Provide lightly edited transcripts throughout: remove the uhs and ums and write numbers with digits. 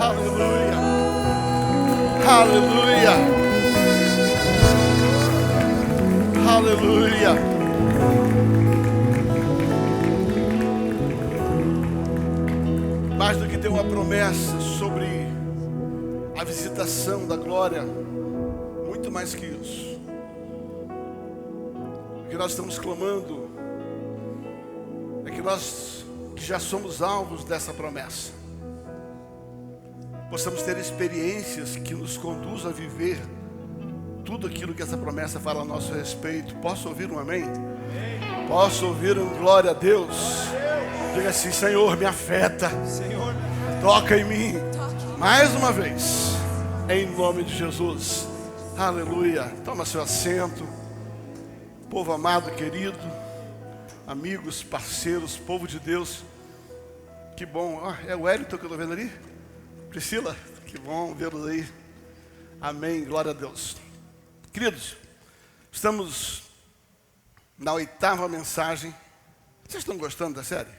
Aleluia. Aleluia. Aleluia. Mais do que ter uma promessa sobre a visitação da glória, muito mais que isso. O que nós estamos clamando é que nós, que já somos alvos dessa promessa, possamos ter experiências que nos conduzam a viver tudo aquilo que essa promessa fala a nosso respeito. Posso ouvir um amém? Posso ouvir um glória a Deus? Diga assim: Senhor, me afeta. Senhor, toca em mim. Mais uma vez, em nome de Jesus. Aleluia. Toma seu assento. Povo amado, querido, amigos, parceiros, povo de Deus. Que bom. É o Wellington que eu estou vendo ali? Priscila? Que bom vê-los aí. Amém. Glória a Deus. Queridos, estamos na 8ª mensagem. Vocês estão gostando da série?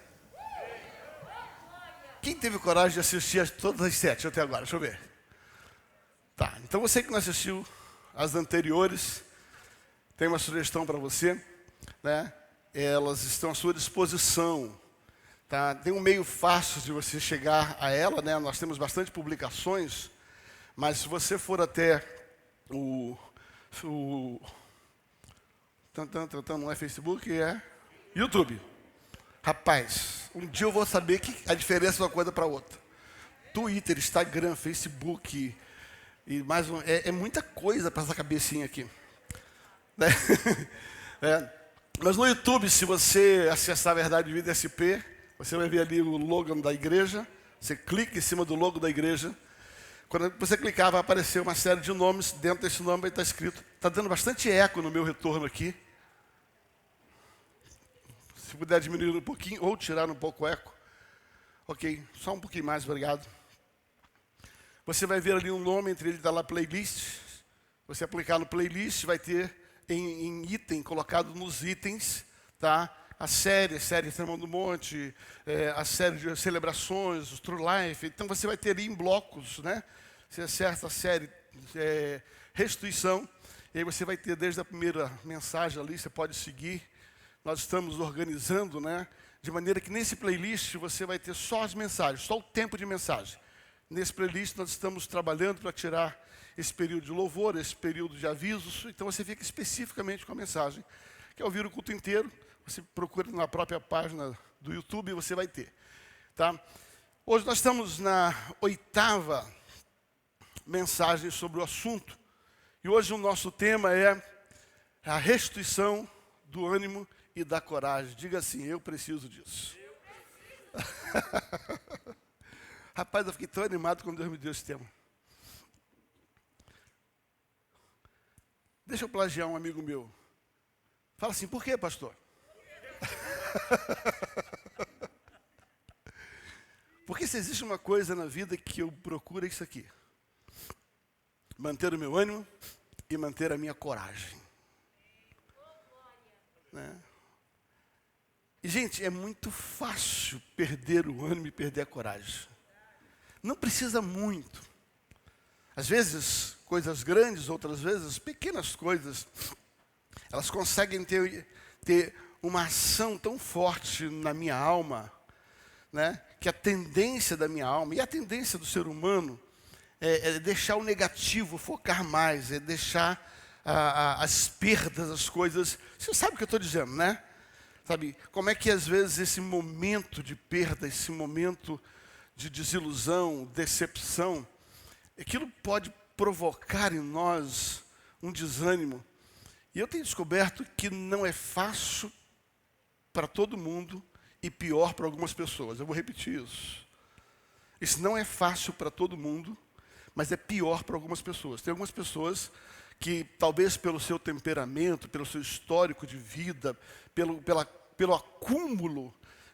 Quem teve coragem de assistir todas as 7 até agora? Deixa eu ver. Tá, então você que não assistiu as anteriores, tem uma sugestão para você, né? Elas estão à sua disposição, tá? Tem um meio fácil de você chegar a ela, né? Nós temos bastante publicações, mas se você for até não é Facebook, é YouTube. Rapaz, um dia eu vou saber a diferença de uma coisa para outra. Twitter, Instagram, Facebook e mais um, é muita coisa para essa cabecinha aqui, né? Mas no YouTube, se você acessar a Verdade Vida SP, você vai ver ali o logo da igreja. Você clica em cima do logo da igreja. Quando você clicar, vai aparecer uma série de nomes. Dentro desse nome vai estar escrito. Está dando bastante eco no meu retorno aqui. Se puder diminuir um pouquinho ou tirar um pouco o eco. Ok, só um pouquinho mais, obrigado. Você vai ver ali um nome, entre ele está lá playlist. Você aplicar no playlist, vai ter em item, colocado nos itens, tá? A série Sermão do Monte, a série de celebrações, os True Life. Então você vai ter ali em blocos, né? Você acerta a série Restituição, e aí você vai ter desde a primeira mensagem ali, você pode seguir. Nós estamos organizando, né? De maneira que nesse playlist você vai ter só as mensagens, só o tempo de mensagem. Nesse playlist nós estamos trabalhando para tirar esse período de louvor, esse período de avisos. Então você fica especificamente com a mensagem. Quer ouvir o culto inteiro? Você procura na própria página do YouTube e você vai ter. Tá? Hoje nós estamos na 8ª mensagem sobre o assunto. E hoje o nosso tema é a restituição do ânimo e da coragem. Diga assim: eu preciso disso. Rapaz, eu fiquei tão animado quando Deus me deu esse tema. Deixa eu plagiar um amigo meu. Fala assim: por quê, pastor? Porque se existe uma coisa na vida que eu procuro, é isso aqui: manter o meu ânimo e manter a minha coragem, né? E, gente, é muito fácil perder o ânimo e perder a coragem. Não precisa muito. Às vezes, coisas grandes, outras vezes, pequenas coisas, elas conseguem ter uma ação tão forte na minha alma, né? Que a tendência da minha alma e a tendência do ser humano é deixar o negativo focar mais, é deixar as perdas, as coisas. Você sabe o que eu estou dizendo, né? Sabe, como é que às vezes esse momento de perda, esse momento de desilusão, decepção, aquilo pode provocar em nós um desânimo. E eu tenho descoberto que não é fácil para todo mundo e pior para algumas pessoas. Eu vou repetir isso. Isso não é fácil para todo mundo, mas é pior para algumas pessoas. Tem algumas pessoas que, talvez pelo seu temperamento, pelo seu histórico de vida, pelo acúmulo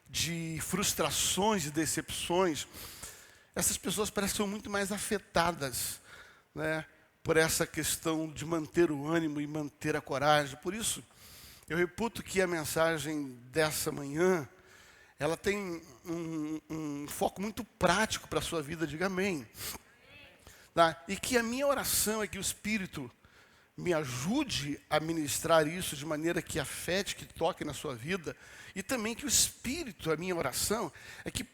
de frustrações e decepções, essas pessoas parecem que são muito mais afetadas, né, por essa questão de manter o ânimo e manter a coragem. Por isso, eu reputo que a mensagem dessa manhã, ela tem um foco muito prático para a sua vida, diga amém. Tá? E que a minha oração é que o Espírito me ajude a ministrar isso de maneira que afete, que toque na sua vida. E também que o Espírito, a minha oração, é que,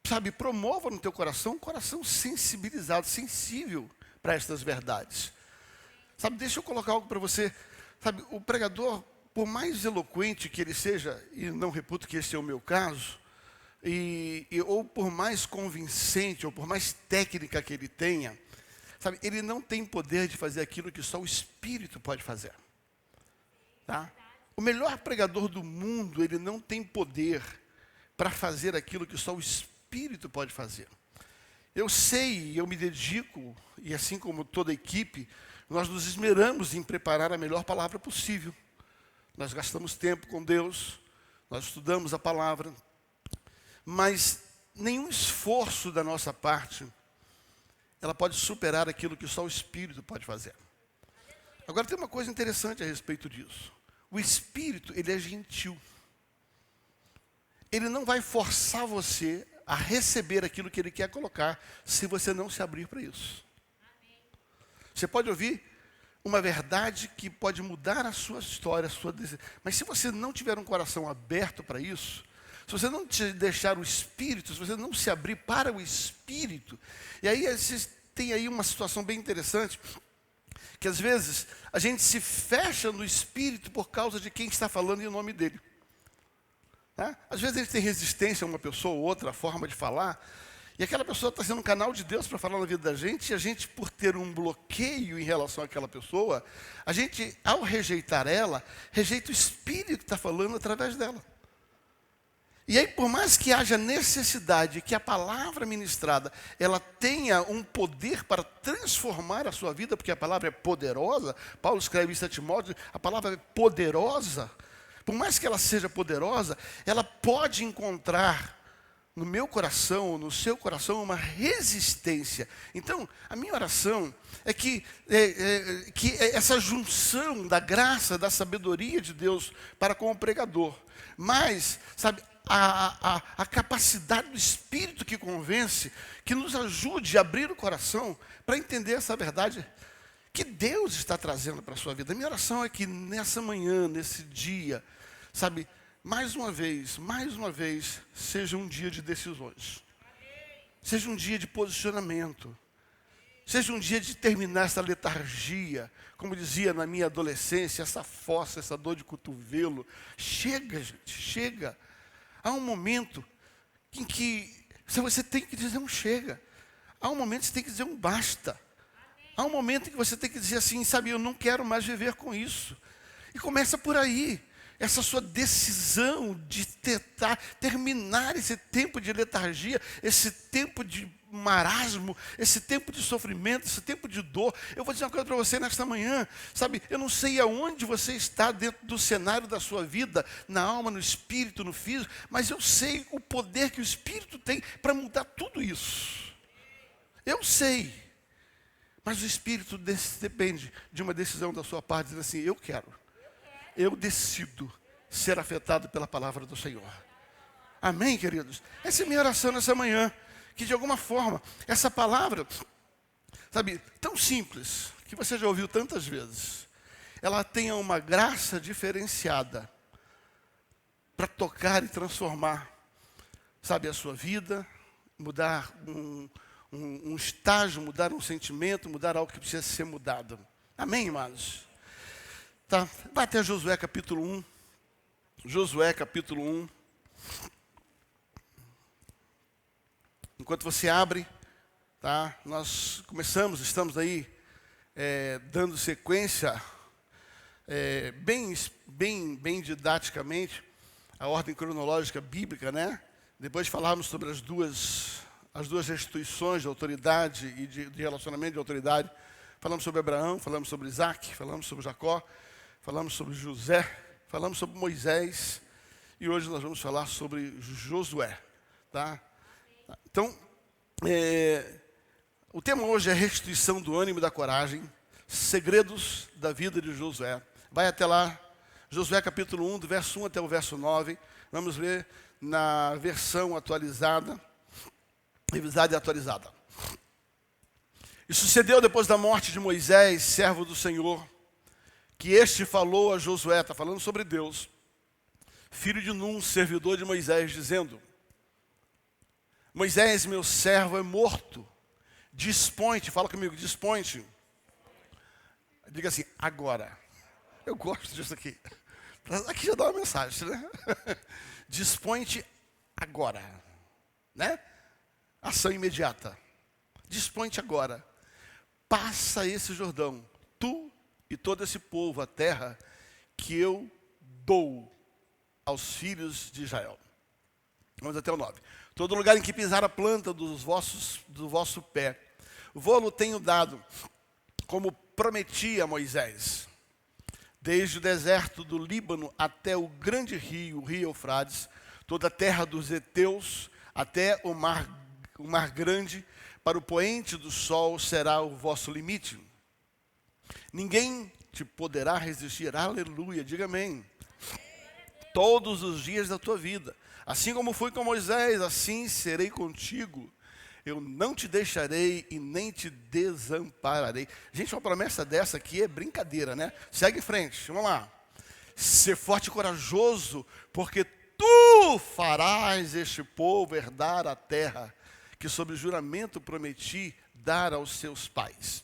sabe, promova no teu coração um coração sensibilizado, sensível para estas verdades. Sabe, deixa eu colocar algo para você. Sabe, o pregador, por mais eloquente que ele seja, e não reputo que esse é o meu caso, ou por mais convincente, ou por mais técnica que ele tenha, sabe, ele não tem poder de fazer aquilo que só o Espírito pode fazer. Tá? O melhor pregador do mundo, ele não tem poder para fazer aquilo que só o Espírito pode fazer. Eu sei, eu me dedico, e assim como toda a equipe, nós nos esmeramos em preparar a melhor palavra possível. Nós gastamos tempo com Deus, nós estudamos a palavra, mas nenhum esforço da nossa parte, ela pode superar aquilo que só o Espírito pode fazer. Agora tem uma coisa interessante a respeito disso. O Espírito, ele é gentil. Ele não vai forçar você a receber aquilo que ele quer colocar, se você não se abrir para isso. Você pode ouvir uma verdade que pode mudar a sua história, a sua decisão. Mas se você não tiver um coração aberto para isso, se você não te deixar o Espírito, se você não se abrir para o Espírito, e aí tem aí uma situação bem interessante, que às vezes a gente se fecha no Espírito por causa de quem está falando em nome dele. Tá? Às vezes a gente tem resistência a uma pessoa ou outra, a forma de falar, e aquela pessoa está sendo um canal de Deus para falar na vida da gente, e a gente, por ter um bloqueio em relação àquela pessoa, a gente, ao rejeitar ela, rejeita o Espírito que está falando através dela. E aí, por mais que haja necessidade que a palavra ministrada, ela tenha um poder para transformar a sua vida, porque a palavra é poderosa, Paulo escreve isso a Timóteo, a palavra é poderosa. Por mais que ela seja poderosa, ela pode encontrar no meu coração, no seu coração, uma resistência. Então, a minha oração é que essa junção da graça, da sabedoria de Deus para com o pregador, mas, sabe, a capacidade do Espírito que convence, que nos ajude a abrir o coração para entender essa verdade que Deus está trazendo para a sua vida. A minha oração é que nessa manhã, nesse dia, sabe, mais uma vez, seja um dia de decisões. Seja um dia de posicionamento. Seja um dia de terminar essa letargia. Como dizia na minha adolescência, essa fossa, essa dor de cotovelo. Chega, gente, chega. Há um momento em que você tem que dizer um chega. Há um momento que você tem que dizer um basta. Há um momento em que você tem que dizer assim, sabe, eu não quero mais viver com isso. E começa por aí. Essa sua decisão de tentar terminar esse tempo de letargia, esse tempo de marasmo, esse tempo de sofrimento, esse tempo de dor. Eu vou dizer uma coisa para você nesta manhã, sabe, eu não sei aonde você está dentro do cenário da sua vida, na alma, no espírito, no físico, mas eu sei o poder que o Espírito tem para mudar tudo isso. Eu sei, mas o Espírito depende de uma decisão da sua parte, dizendo assim, eu decido ser afetado pela palavra do Senhor. Amém, queridos? Essa é a minha oração nessa manhã. Que de alguma forma, essa palavra, sabe, tão simples, que você já ouviu tantas vezes, ela tenha uma graça diferenciada para tocar e transformar, sabe, a sua vida, mudar um estágio, mudar um sentimento, mudar algo que precisa ser mudado. Amém, irmãos? Tá, vai até Josué capítulo 1. Josué capítulo 1. Enquanto você abre, tá? Nós estamos aí dando sequência, bem didaticamente, a ordem cronológica bíblica, né? Depois de falarmos sobre as duas restituições de autoridade e de relacionamento de autoridade, falamos sobre Abraão, falamos sobre Isaac, falamos sobre Jacó, falamos sobre José, falamos sobre Moisés, e hoje nós vamos falar sobre Josué, tá? Então, o tema hoje é restituição do ânimo e da coragem, segredos da vida de Josué. Vai até lá, Josué capítulo 1, do verso 1 até o verso 9, vamos ler na versão atualizada. revisada e atualizada. E sucedeu depois da morte de Moisés, servo do Senhor, que este falou a Josué, está falando sobre Deus, filho de Num, servidor de Moisés, dizendo: Moisés, meu servo, é morto. Dispõe-te, fala comigo, dispõe-te. Diga assim, agora. Eu gosto disso aqui. Aqui já dá uma mensagem, né? Dispõe-te agora. Né? Ação imediata. Dispõe-te agora. Passa esse Jordão, tu e todo esse povo, a terra que eu dou aos filhos de Israel. Vamos até o 9. Todo lugar em que pisar a planta do vosso pé, vou-lo tenho dado, como prometi a Moisés. Desde o deserto do Líbano até o grande rio, o rio Eufrates, toda a terra dos heteus, até o mar grande, para o poente do sol será o vosso limite. Ninguém te poderá resistir, aleluia, diga amém. Todos os dias da tua vida. Assim como fui com Moisés, assim serei contigo. Eu não te deixarei e nem te desampararei. Gente, uma promessa dessa aqui é brincadeira, né? Segue em frente, vamos lá. Ser forte e corajoso, porque tu farás este povo herdar a terra que sob juramento prometi dar aos seus pais.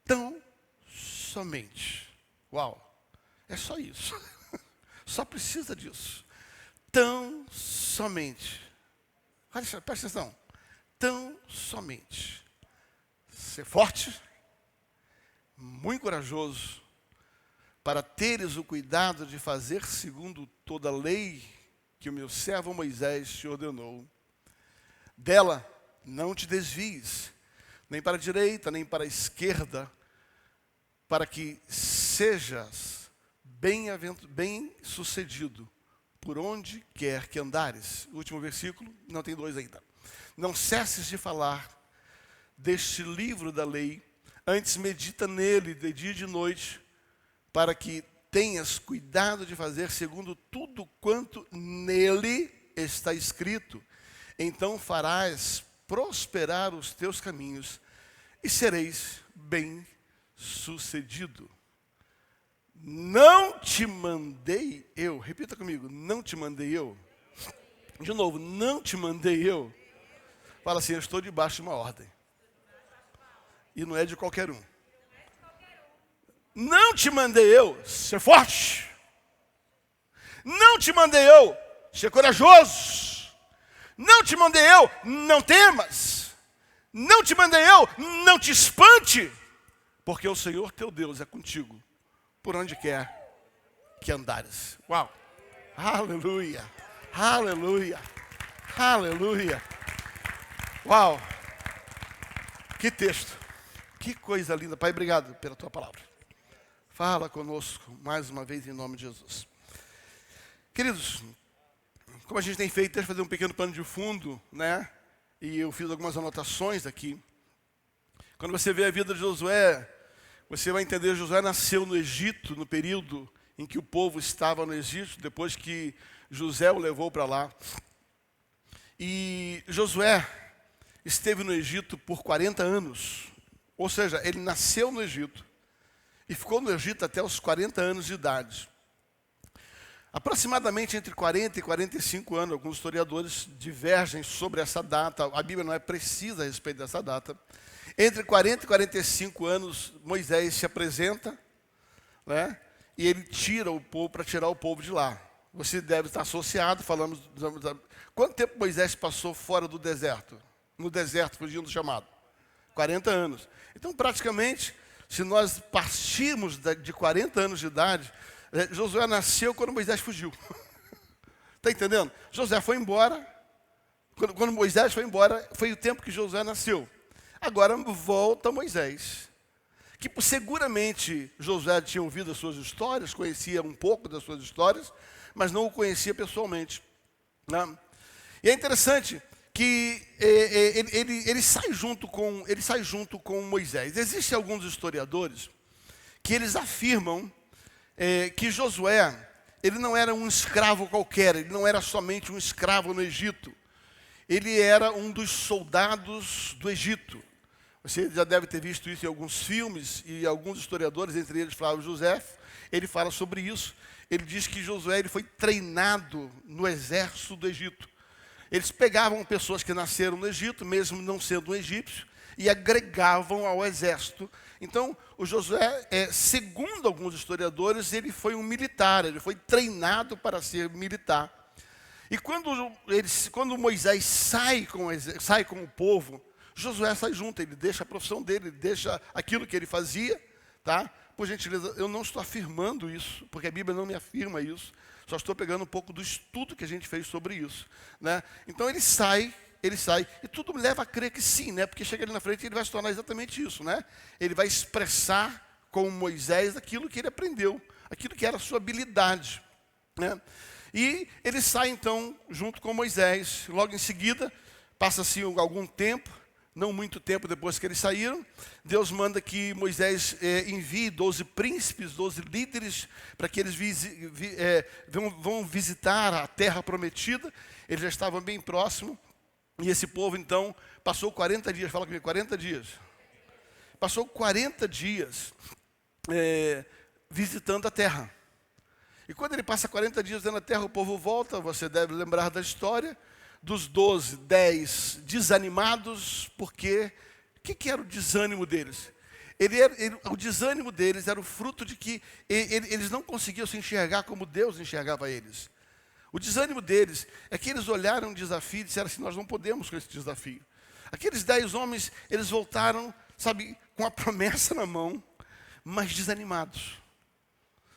Tão somente. Uau, é só isso. Só precisa disso. Tão somente. Presta atenção. Tão somente. Ser forte, muito corajoso, para teres o cuidado de fazer segundo toda a lei que o meu servo Moisés te ordenou. Dela não te desvies, nem para a direita, nem para a esquerda, para que sejas bem-sucedido por onde quer que andares. O último versículo, não tem 2 ainda. Não cesses de falar deste livro da lei, antes medita nele de dia e de noite, para que tenhas cuidado de fazer segundo tudo quanto nele está escrito. Então farás prosperar os teus caminhos e sereis bem-sucedido. Não te mandei eu, repita comigo, não te mandei eu. De novo, não te mandei eu. Fala assim, eu estou debaixo de uma ordem. E não é de qualquer um. Não te mandei eu ser forte. Não te mandei eu ser corajoso. Não te mandei eu, não temas. Não te mandei eu, não te espante. Porque o Senhor teu Deus é contigo, por onde quer que andares. Uau! Aleluia! Aleluia! Aleluia! Uau! Que texto! Que coisa linda. Pai, obrigado pela tua palavra. Fala conosco mais uma vez em nome de Jesus. Queridos, como a gente tem feito, deixa eu fazer um pequeno pano de fundo, né? E eu fiz algumas anotações aqui. Quando você vê a vida de Josué, você vai entender que Josué nasceu no Egito, no período em que o povo estava no Egito, depois que José o levou para lá. E Josué esteve no Egito por 40 anos. Ou seja, ele nasceu no Egito e ficou no Egito até os 40 anos de idade. Aproximadamente entre 40 e 45 anos, alguns historiadores divergem sobre essa data, a Bíblia não é precisa a respeito dessa data. Entre 40 e 45 anos, Moisés se apresenta, né, e ele tira o povo para tirar o povo de lá. Você deve estar associado, falamos... Quanto tempo Moisés passou fora do deserto? No deserto, fugindo do chamado? 40 anos. Então, praticamente, se nós partirmos de 40 anos de idade, Josué nasceu quando Moisés fugiu. Está entendendo? Josué foi embora. Quando Moisés foi embora, foi o tempo que Josué nasceu. Agora volta Moisés. Que seguramente Josué tinha ouvido as suas histórias, conhecia um pouco das suas histórias, mas não o conhecia pessoalmente. Né? E é interessante que ele sai junto com Moisés. Existem alguns historiadores que eles afirmam que Josué, ele não era um escravo qualquer, ele não era somente um escravo no Egito. ele era um dos soldados do Egito. Você já deve ter visto isso em alguns filmes, e alguns historiadores, entre eles Flávio José, ele fala sobre isso. Ele diz que Josué ele foi treinado no exército do Egito. Eles pegavam pessoas que nasceram no Egito, mesmo não sendo um egípcio, e agregavam ao exército. Então, o Josué, segundo alguns historiadores, ele foi um militar, ele foi treinado para ser militar. E quando Moisés sai com o povo, Josué sai junto, ele deixa a profissão dele, ele deixa aquilo que ele fazia, tá? Por gentileza, eu não estou afirmando isso, porque a Bíblia não me afirma isso, só estou pegando um pouco do estudo que a gente fez sobre isso, né? Então ele sai, e tudo me leva a crer que sim, né? Porque chega ali na frente e ele vai se tornar exatamente isso, né? Ele vai expressar com Moisés aquilo que ele aprendeu, aquilo que era a sua habilidade, né? E ele sai então junto com Moisés. Logo em seguida, passa-se algum tempo, não muito tempo depois que eles saíram, Deus manda que Moisés envie 12 príncipes, 12 líderes, para que eles vão visitar a terra prometida. Eles já estavam bem próximos, e esse povo então passou 40 dias, fala comigo, 40 dias. Passou 40 dias visitando a terra. E quando ele passa 40 dias na terra, o povo volta, você deve lembrar da história, dos 12, 10 desanimados, porque o que era o desânimo deles? O desânimo deles era o fruto de que eles não conseguiam se enxergar como Deus enxergava eles. O desânimo deles é que eles olharam o desafio e disseram assim, nós não podemos com esse desafio. Aqueles 10 homens, eles voltaram, sabe, com a promessa na mão, mas desanimados.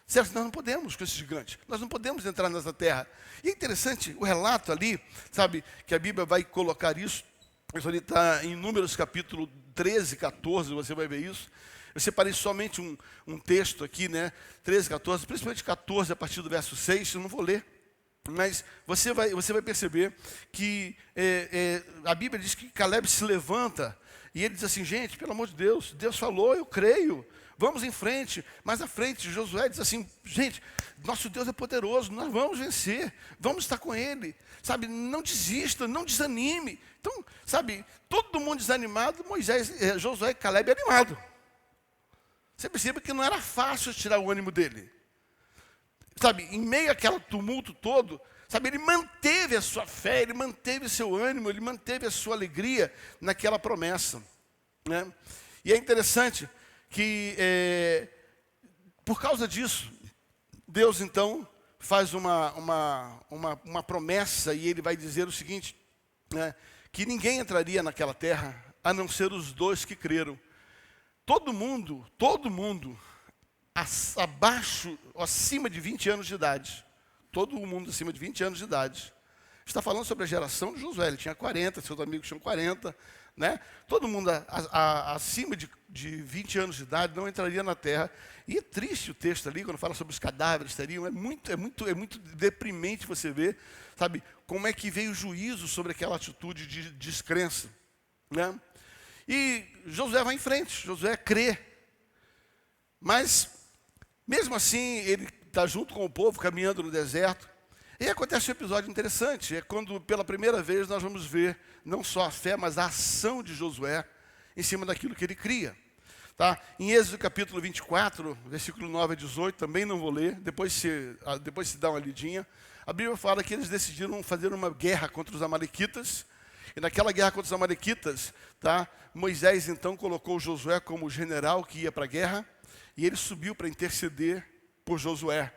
Certo? Nós não podemos com esse gigante, nós não podemos entrar nessa terra. E é interessante o relato ali, sabe, que a Bíblia vai colocar isso ali está em Números capítulo 13, 14, você vai ver isso. Eu separei somente um texto aqui, né, 13, 14, principalmente 14 a partir do verso 6, eu não vou ler. Mas você vai perceber que a Bíblia diz que Caleb se levanta e ele diz assim, gente, pelo amor de Deus, Deus falou, eu creio. Vamos em frente, mais à frente, Josué diz assim, gente, nosso Deus é poderoso, nós vamos vencer, vamos estar com Ele, sabe, não desista, não desanime. Então, sabe, todo mundo desanimado, Josué e Caleb animado. Você percebe que não era fácil tirar o ânimo dele. Sabe, em meio àquele tumulto todo, sabe, ele manteve a sua fé, ele manteve o seu ânimo, ele manteve a sua alegria naquela promessa, né? E é interessante que, por causa disso, Deus então faz uma promessa e ele vai dizer o seguinte, né, que ninguém entraria naquela terra, a não ser os 2 que creram. Todo mundo, acima de 20 anos de idade, todo mundo acima de 20 anos de idade, está falando sobre a geração de Josué, ele tinha 40, seus amigos tinham 40, né? Todo mundo acima de 20 anos de idade não entraria na terra. E é triste o texto ali, quando fala sobre os cadáveres, é muito deprimente você ver, sabe, como é que veio o juízo sobre aquela atitude de descrença, né? E Josué vai em frente, Josué crê. Mas, mesmo assim, ele está junto com o povo, caminhando no deserto. E acontece um episódio interessante, é quando pela primeira vez nós vamos ver não só a fé, mas a ação de Josué em cima daquilo que ele cria. Tá? Em Êxodo capítulo 24, versículo 9 a 18, também não vou ler, depois se dá uma lidinha. A Bíblia fala que eles decidiram fazer uma guerra contra os amalequitas, e naquela guerra contra os amalequitas, tá? Moisés então colocou Josué como general que ia para a guerra, e ele subiu para interceder por Josué.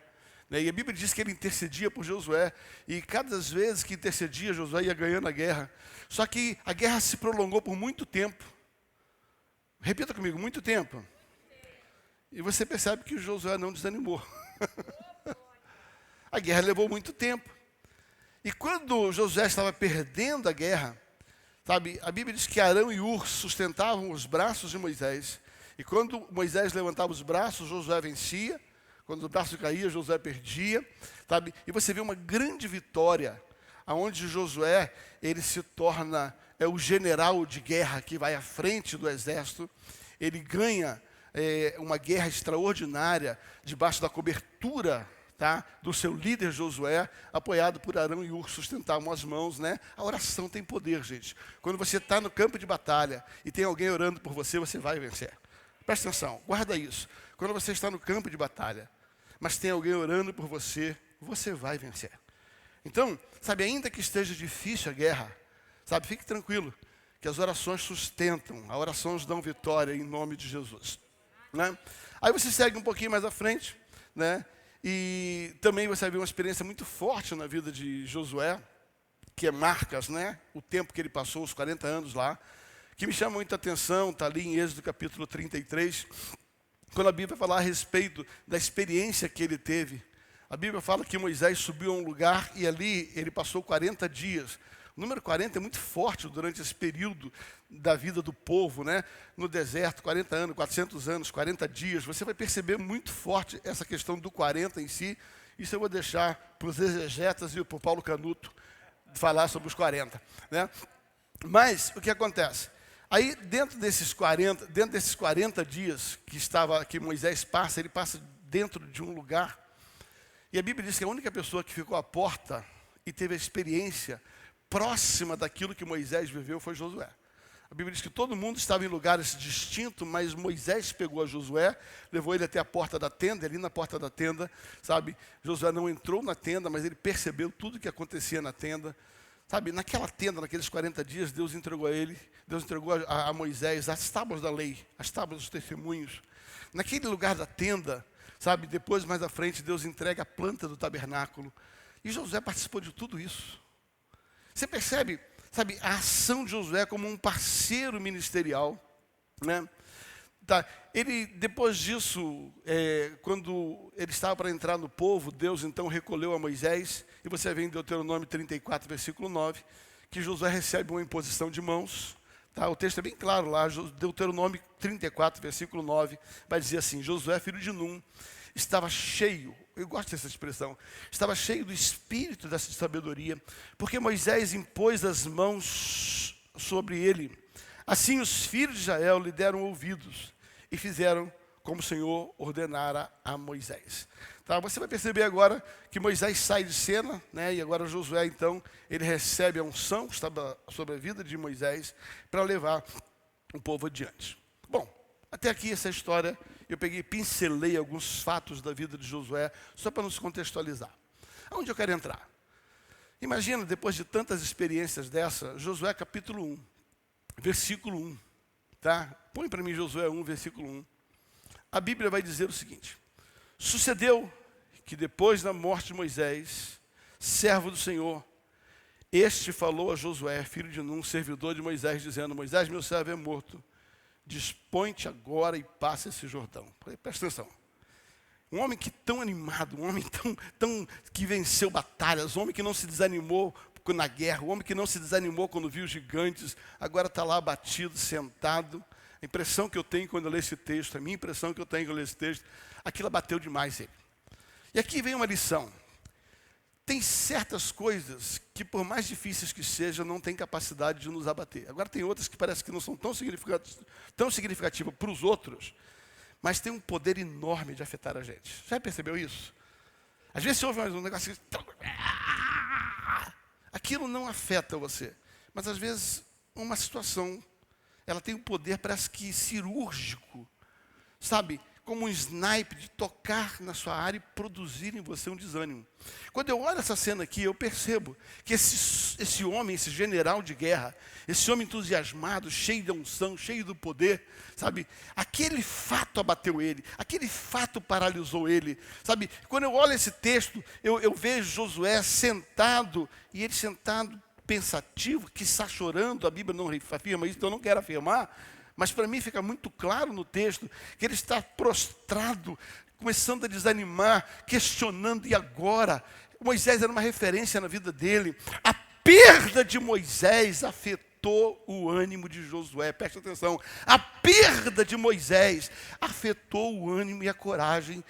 E a Bíblia diz que ele intercedia por Josué, e cada vez que intercedia, Josué ia ganhando a guerra. Só que a guerra se prolongou por muito tempo. Repita comigo, muito tempo. E você percebe que Josué não desanimou. A guerra levou muito tempo. E quando Josué estava perdendo a guerra, sabe, a Bíblia diz que Arão e Hur sustentavam os braços de Moisés. E quando Moisés levantava os braços, Josué vencia. Quando o braço caía, Josué perdia, sabe? E você vê uma grande vitória, aonde Josué, ele se torna o general de guerra que vai à frente do exército. Ele ganha uma guerra extraordinária, debaixo da cobertura, tá? Do seu líder Josué, apoiado por Arão e Hur, sustentavam as mãos, né? A oração tem poder, gente. Quando você está no campo de batalha e tem alguém orando por você, você vai vencer. Presta atenção, guarda isso. Quando você está no campo de batalha, mas tem alguém orando por você, você vai vencer. Então, sabe, ainda que esteja difícil a guerra, sabe, fique tranquilo, que as orações sustentam, a oração nos dá vitória em nome de Jesus, né? Aí você segue um pouquinho mais à frente, né? E também você vai ver uma experiência muito forte na vida de Josué, que é Marcas, né? O tempo que ele passou, os 40 anos lá, que me chama muita atenção, está ali em Êxodo capítulo 33, quando a Bíblia fala a respeito da experiência que ele teve. A Bíblia fala que Moisés subiu a um lugar e ali ele passou 40 dias. O número 40 é muito forte durante esse período da vida do povo, né? No deserto, 40 anos, 400 anos, 40 dias. Você vai perceber muito forte essa questão do 40 em si. Isso eu vou deixar para os exegetas e para o Paulo Canuto falar sobre os 40, né? Mas o que acontece? Aí dentro desses 40 dias que Moisés passa, ele passa dentro de um lugar. E a Bíblia diz que a única pessoa que ficou à porta e teve a experiência próxima daquilo que Moisés viveu foi Josué. A Bíblia diz que todo mundo estava em lugares distintos, mas Moisés pegou a Josué, levou ele até a porta da tenda, ali na porta da tenda, sabe? Josué não entrou na tenda, mas ele percebeu tudo o que acontecia na tenda. Sabe, naquela tenda, naqueles 40 dias, Deus entregou a Moisés as tábuas da lei, as tábuas dos testemunhos. Naquele lugar da tenda, sabe, depois mais à frente, Deus entrega a planta do tabernáculo. E Josué participou de tudo isso. Você percebe, sabe, a ação de Josué como um parceiro ministerial, né? Tá. Ele, depois disso, quando ele estava para entrar no povo, Deus então recolheu a Moisés, e você vê em Deuteronômio 34, versículo 9, que Josué recebe uma imposição de mãos. Tá? O texto é bem claro lá, Deuteronômio 34, versículo 9, vai dizer assim: Josué, filho de Num, estava cheio, eu gosto dessa expressão, estava cheio do espírito dessa sabedoria, porque Moisés impôs as mãos sobre ele. Assim os filhos de Israel lhe deram ouvidos e fizeram como o Senhor ordenara a Moisés. Tá? Você vai perceber agora que Moisés sai de cena, né? E agora Josué, então, ele recebe a unção que estava sobre a vida de Moisés para levar o povo adiante. Bom, até aqui essa história, eu pincelei alguns fatos da vida de Josué, só para nos contextualizar. Aonde eu quero entrar? Imagina, depois de tantas experiências dessa, Josué capítulo 1, versículo 1. Tá? Põe para mim Josué 1, versículo 1. A Bíblia vai dizer o seguinte: sucedeu que depois da morte de Moisés, servo do Senhor, este falou a Josué, filho de Num, servidor de Moisés, dizendo: Moisés, meu servo é morto, dispõe-te agora e passa esse Jordão. Presta atenção. Um homem que tão animado, um homem tão que venceu batalhas, um homem que não se desanimou na guerra, um homem que não se desanimou quando viu os gigantes, agora está lá abatido, sentado. A impressão que eu tenho quando eu leio esse texto, a minha impressão que eu tenho quando eu leio esse texto, aquilo abateu demais ele. E aqui vem uma lição. Tem certas coisas que, por mais difíceis que sejam, não têm capacidade de nos abater. Agora tem outras que parece que não são tão significativas para os outros, mas tem um poder enorme de afetar a gente. Já percebeu isso? Às vezes você ouve um negócio assim, aquilo não afeta você, mas às vezes uma situação, ela tem um poder, parece que cirúrgico, sabe? Como um sniper de tocar na sua área e produzir em você um desânimo. Quando eu olho essa cena aqui, eu percebo que esse homem, esse general de guerra, esse homem entusiasmado, cheio de unção, cheio do poder, sabe? Aquele fato abateu ele, aquele fato paralisou ele, sabe? Quando eu olho esse texto, eu vejo Josué sentado, e ele sentado pensativo, que está chorando. A Bíblia não afirma isso, então eu não quero afirmar, mas para mim fica muito claro no texto que ele está prostrado, começando a desanimar, questionando, e agora? Moisés era uma referência na vida dele. A perda de Moisés afetou o ânimo de Josué. Presta atenção, a perda de Moisés afetou o ânimo e a coragem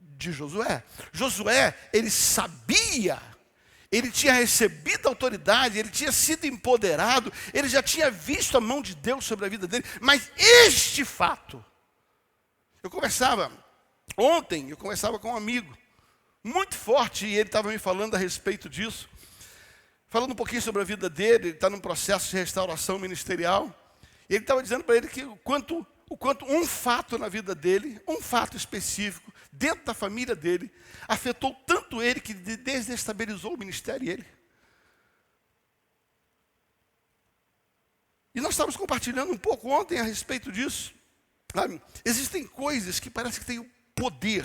de Josué. Josué, ele sabia, ele tinha recebido autoridade, ele tinha sido empoderado, ele já tinha visto a mão de Deus sobre a vida dele, mas este fato, ontem eu conversava com um amigo, muito forte, e ele estava me falando a respeito disso, falando um pouquinho sobre a vida dele. Ele está num processo de restauração ministerial, e ele estava dizendo para ele que o quanto um fato na vida dele, um fato específico, dentro da família dele, afetou tanto ele que desestabilizou o ministério e ele. E nós estávamos compartilhando um pouco ontem a respeito disso. Sabe? Existem coisas que parece que têm o poder.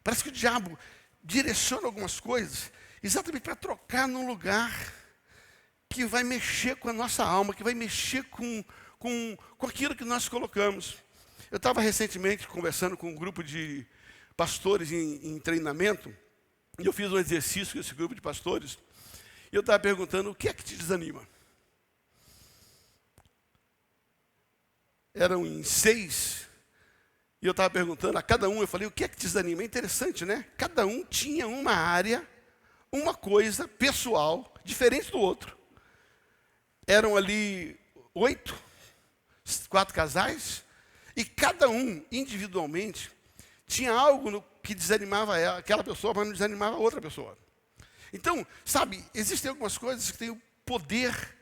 Parece que o diabo direciona algumas coisas exatamente para trocar num lugar que vai mexer com a nossa alma, que vai mexer com aquilo que nós colocamos. Eu estava recentemente conversando com um grupo de pastores em treinamento, e eu fiz um exercício com esse grupo de pastores, e eu estava perguntando: o que é que te desanima? Eram em 6, e eu estava perguntando a cada um, eu falei: o que é que te desanima? É interessante, né? Cada um tinha uma área, uma coisa pessoal, diferente do outro. Eram ali 8, 4 casais, e cada um, individualmente, tinha algo que desanimava aquela pessoa, mas não desanimava a outra pessoa. Então, sabe, existem algumas coisas que têm o poder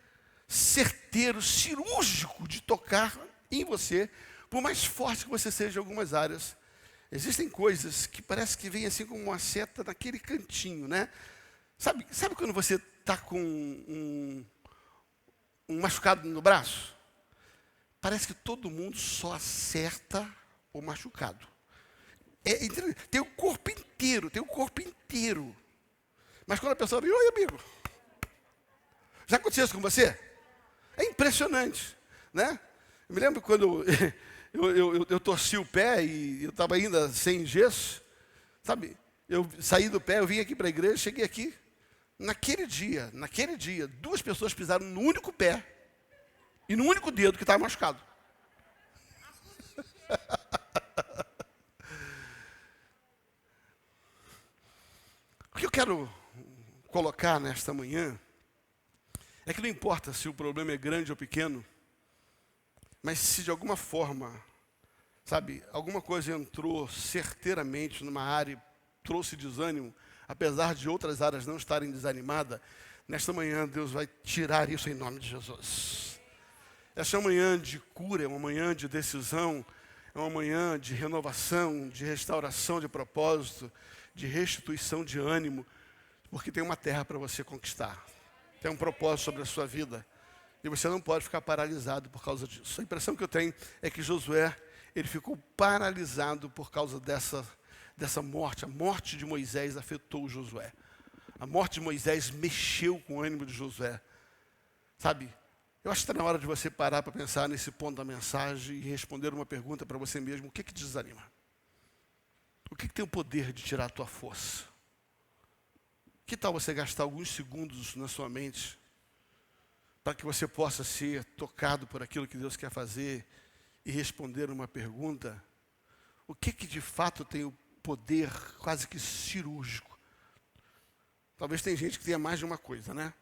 certeiro, cirúrgico de tocar em você, por mais forte que você seja em algumas áreas. Existem coisas que parece que vem assim como uma seta naquele cantinho, né? Sabe quando você está com um machucado no braço? Parece que todo mundo só acerta o machucado. Tem o corpo inteiro. Mas quando a pessoa vem: oi, amigo, já aconteceu isso com você? É impressionante, né? Eu me lembro quando eu torci o pé e eu estava ainda sem gesso, sabe? Eu saí do pé, eu vim aqui para a igreja, cheguei aqui. Naquele dia, 2 pessoas pisaram no único pé e no único dedo que estava machucado. O que eu quero colocar nesta manhã é que não importa se o problema é grande ou pequeno, mas se de alguma forma, sabe, alguma coisa entrou certeiramente numa área e trouxe desânimo, apesar de outras áreas não estarem desanimadas, nesta manhã Deus vai tirar isso em nome de Jesus. Essa é uma manhã de cura, é uma manhã de decisão, é uma manhã de renovação, de restauração de propósito, de restituição de ânimo, porque tem uma terra para você conquistar. Tem um propósito sobre a sua vida. E você não pode ficar paralisado por causa disso. A impressão que eu tenho é que Josué, ele ficou paralisado por causa dessa morte. A morte de Moisés afetou Josué. A morte de Moisés mexeu com o ânimo de Josué. Sabe, eu acho que está na hora de você parar para pensar nesse ponto da mensagem e responder uma pergunta para você mesmo: o que te desanima? O que tem o poder de tirar a tua força? Que tal você gastar alguns segundos na sua mente para que você possa ser tocado por aquilo que Deus quer fazer e responder uma pergunta? O que de fato tem o poder quase que cirúrgico? Talvez tem gente que tenha mais de uma coisa, né?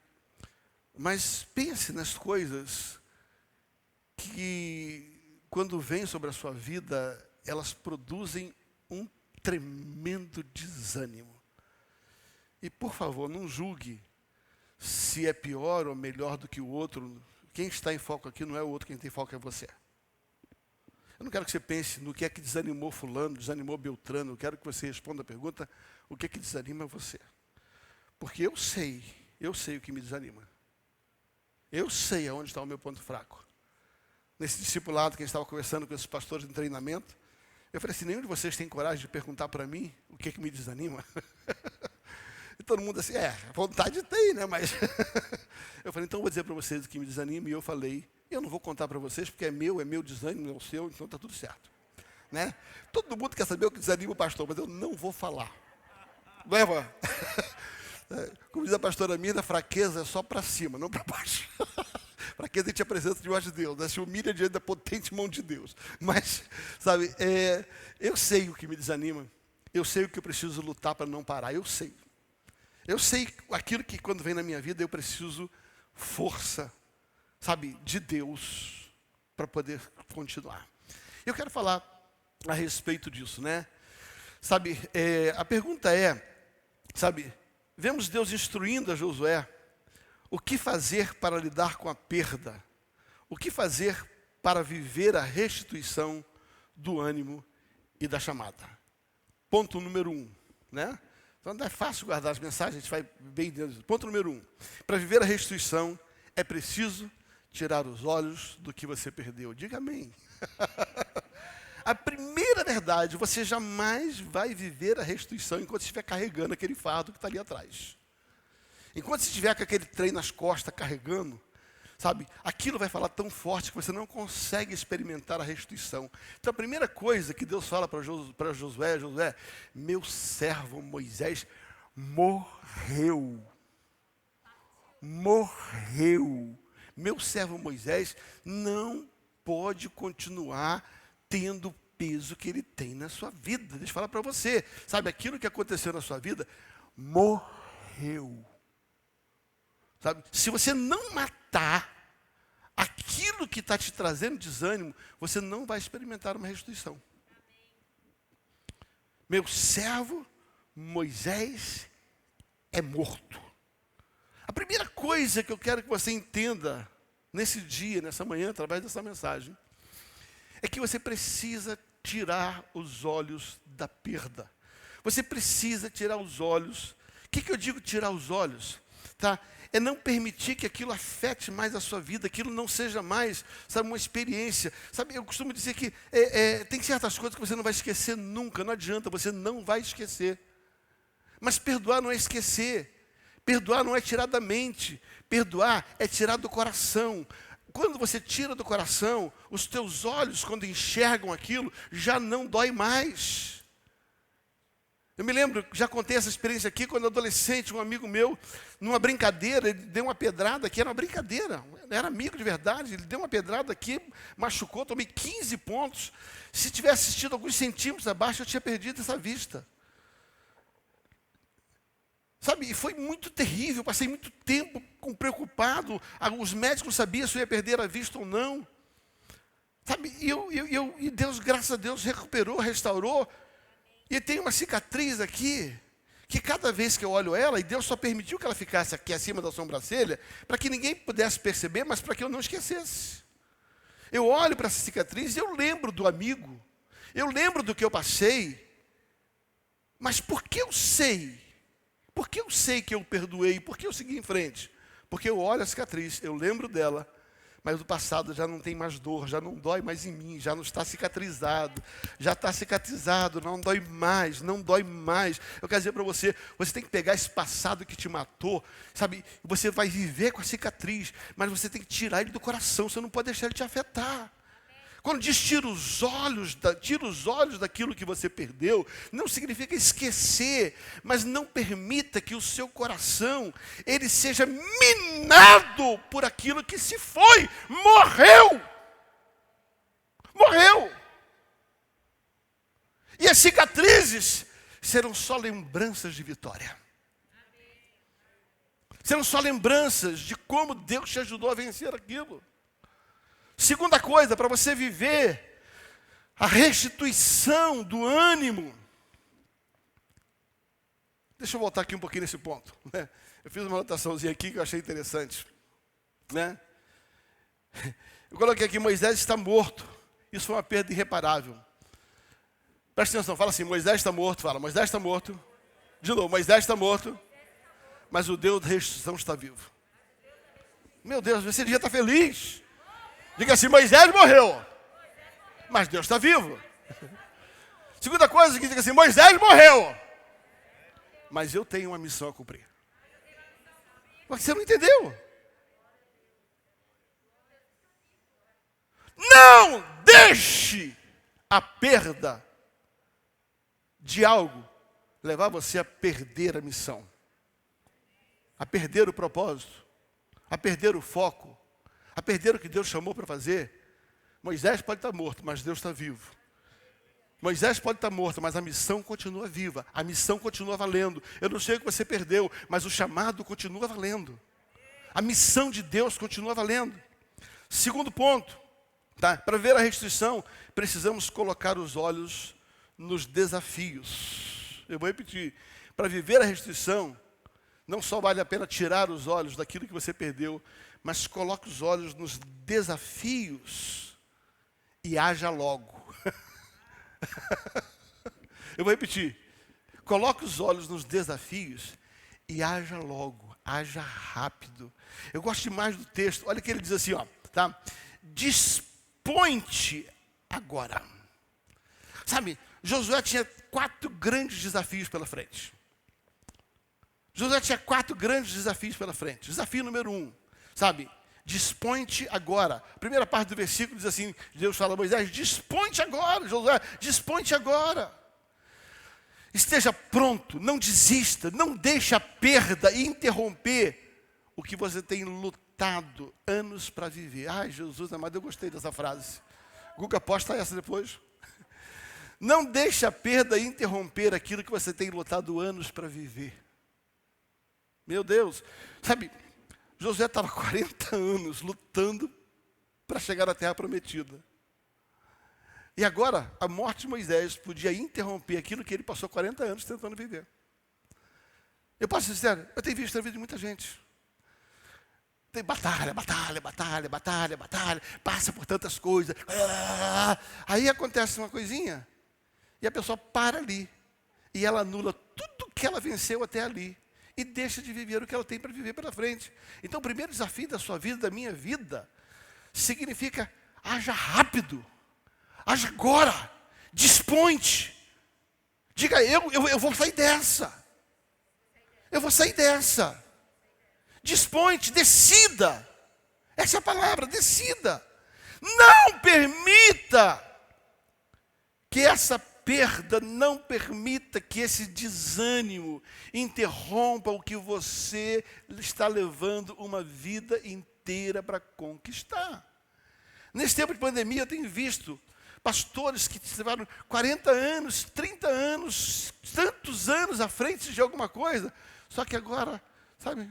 Mas pense nas coisas que, quando vêm sobre a sua vida, elas produzem um tremendo desânimo. E, por favor, não julgue se é pior ou melhor do que o outro. Quem está em foco aqui não é o outro, quem tem foco é você. Eu não quero que você pense no que é que desanimou fulano, desanimou Beltrano. Eu quero que você responda a pergunta: o que é que desanima você? Porque eu sei o que me desanima. Eu sei aonde está o meu ponto fraco. Nesse discipulado que a gente estava conversando com esses pastores em treinamento, eu falei assim: nenhum de vocês tem coragem de perguntar para mim o que me desanima? E todo mundo assim: vontade tem, né? Mas eu falei: então eu vou dizer para vocês o que me desanima. E eu falei: eu não vou contar para vocês porque é meu desânimo, é o seu, então está tudo certo, né? Todo mundo quer saber o que desanima o pastor, mas eu não vou falar. Leva. Como diz a pastora Mina, fraqueza é só para cima, não para baixo. Fraqueza a gente apresenta diante de Deus, né? Se humilha diante da potente mão de Deus. Mas, sabe, eu sei o que me desanima. Eu sei o que eu preciso lutar para não parar. Eu sei aquilo que quando vem na minha vida eu preciso força, sabe, de Deus para poder continuar. Eu quero falar a respeito disso, né? Sabe, a pergunta é: Sabe, vemos Deus instruindo a Josué o que fazer para lidar com a perda, o que fazer para viver a restituição do ânimo e da chamada. Ponto número 1, né? Então não é fácil guardar as mensagens, a gente vai bem dentro. Ponto número 1, para viver a restituição é preciso tirar os olhos do que você perdeu. Diga amém. A primeira verdade, você jamais vai viver a restituição enquanto estiver carregando aquele fardo que está ali atrás. Enquanto você estiver com aquele trem nas costas carregando, sabe, aquilo vai falar tão forte que você não consegue experimentar a restituição. Então a primeira coisa que Deus fala para Josué, meu servo Moisés morreu. Morreu. Meu servo Moisés não pode continuar tendo o peso que ele tem na sua vida. Deixa eu falar para você. Sabe, aquilo que aconteceu na sua vida, morreu. Sabe, se você não matar aquilo que está te trazendo desânimo, você não vai experimentar uma restituição. Meu servo Moisés é morto. A primeira coisa que eu quero que você entenda nesse dia, nessa manhã, através dessa mensagem, é que você precisa tirar os olhos da perda. Você precisa tirar os olhos. O que eu digo tirar os olhos? Tá? É não permitir que aquilo afete mais a sua vida, aquilo não seja mais, sabe, uma experiência. Sabe, eu costumo dizer que tem certas coisas que você não vai esquecer nunca, não adianta, você não vai esquecer. Mas perdoar não é esquecer, perdoar não é tirar da mente, perdoar é tirar do coração. Quando você tira do coração, os teus olhos, quando enxergam aquilo, já não dói mais. Eu me lembro, já contei essa experiência aqui, quando adolescente, um amigo meu, numa brincadeira, ele deu uma pedrada aqui, era uma brincadeira, era amigo de verdade, ele deu uma pedrada aqui, machucou, tomei 15 pontos. Se tivesse assistido alguns centímetros abaixo, eu tinha perdido essa vista. Sabe, e foi muito terrível, passei muito tempo preocupado, os médicos não sabiam se eu ia perder a vista ou não. Sabe, e Deus, graças a Deus, recuperou, restaurou. E tem uma cicatriz aqui, que cada vez que eu olho ela, e Deus só permitiu que ela ficasse aqui acima da sobrancelha, para que ninguém pudesse perceber, mas para que eu não esquecesse. Eu olho para essa cicatriz e eu lembro do amigo, eu lembro do que eu passei, mas por que eu sei? Por que eu sei que eu perdoei? Por que eu segui em frente? Porque eu olho a cicatriz, eu lembro dela, mas do passado já não tem mais dor, já não dói mais em mim, já não está cicatrizado, já está cicatrizado, não dói mais, não dói mais. Eu quero dizer para você, você tem que pegar esse passado que te matou, sabe, você vai viver com a cicatriz, mas você tem que tirar ele do coração, você não pode deixar ele te afetar. Quando diz tira os olhos daquilo que você perdeu, não significa esquecer, mas não permita que o seu coração, ele seja minado por aquilo que se foi, morreu. Morreu. E as cicatrizes serão só lembranças de vitória. Serão só lembranças de como Deus te ajudou a vencer aquilo. Segunda coisa, para você viver a restituição do ânimo. Deixa eu voltar aqui um pouquinho nesse ponto. Né? Eu fiz uma anotaçãozinha aqui que eu achei interessante. Né? Eu coloquei aqui, Moisés está morto. Isso foi uma perda irreparável. Presta atenção, fala assim, Moisés está morto. Fala, Moisés está morto. De novo, Moisés está morto. Mas o Deus da restituição está vivo. Meu Deus, você devia estar feliz. Diga assim, Moisés morreu, mas Deus está vivo. Segunda coisa que diga assim, Moisés morreu, mas eu tenho uma missão a cumprir. Mas você não entendeu? Não deixe a perda de algo levar você a perder a missão, a perder o propósito, a perder o foco, a perder o que Deus chamou para fazer. Moisés pode estar morto, mas Deus está vivo. Moisés pode estar morto, mas a missão continua viva. A missão continua valendo. Eu não sei o que você perdeu, mas o chamado continua valendo. A missão de Deus continua valendo. Segundo ponto, tá? Para ver a restituição, precisamos colocar os olhos nos desafios. Eu vou repetir. Para viver a restituição, não só vale a pena tirar os olhos daquilo que você perdeu, mas coloque os olhos nos desafios e haja logo. Eu vou repetir. Coloque os olhos nos desafios e haja logo, haja rápido. Eu gosto demais do texto. Olha que ele diz assim, ó, tá? Dispõe-te agora. Sabe, Josué tinha 4 grandes desafios pela frente. Josué tinha 4 grandes desafios pela frente. Desafio número 1, sabe? Dispõe-te agora. A primeira parte do versículo diz assim, Deus fala a Moisés, dispõe-te agora, Josué, dispõe-te agora. Esteja pronto, não desista, não deixe a perda interromper o que você tem lutado anos para viver. Ai, Jesus amado, eu gostei dessa frase. Guga, posta essa depois. Não deixe a perda interromper aquilo que você tem lutado anos para viver. Meu Deus, sabe, Josué estava 40 anos lutando para chegar à terra prometida. E agora, a morte de Moisés podia interromper aquilo que ele passou 40 anos tentando viver. Eu posso ser sincero, eu tenho visto na vida de muita gente. Tem batalha, passa por tantas coisas. Aí acontece uma coisinha, e a pessoa para ali. E ela anula tudo que ela venceu até ali. E deixa de viver o que ela tem para viver pela frente. Então, o primeiro desafio da sua vida, da minha vida, significa, haja rápido. Haja agora, dispõe-te. Diga, eu vou sair dessa. Eu vou sair dessa. Dispõe-te, decida. Essa é a palavra, decida. Não permita que essa perda, não permita que esse desânimo interrompa o que você está levando uma vida inteira para conquistar. Nesse tempo de pandemia, eu tenho visto pastores que levaram 40 anos, 30 anos, tantos anos à frente de alguma coisa, só que agora, sabe,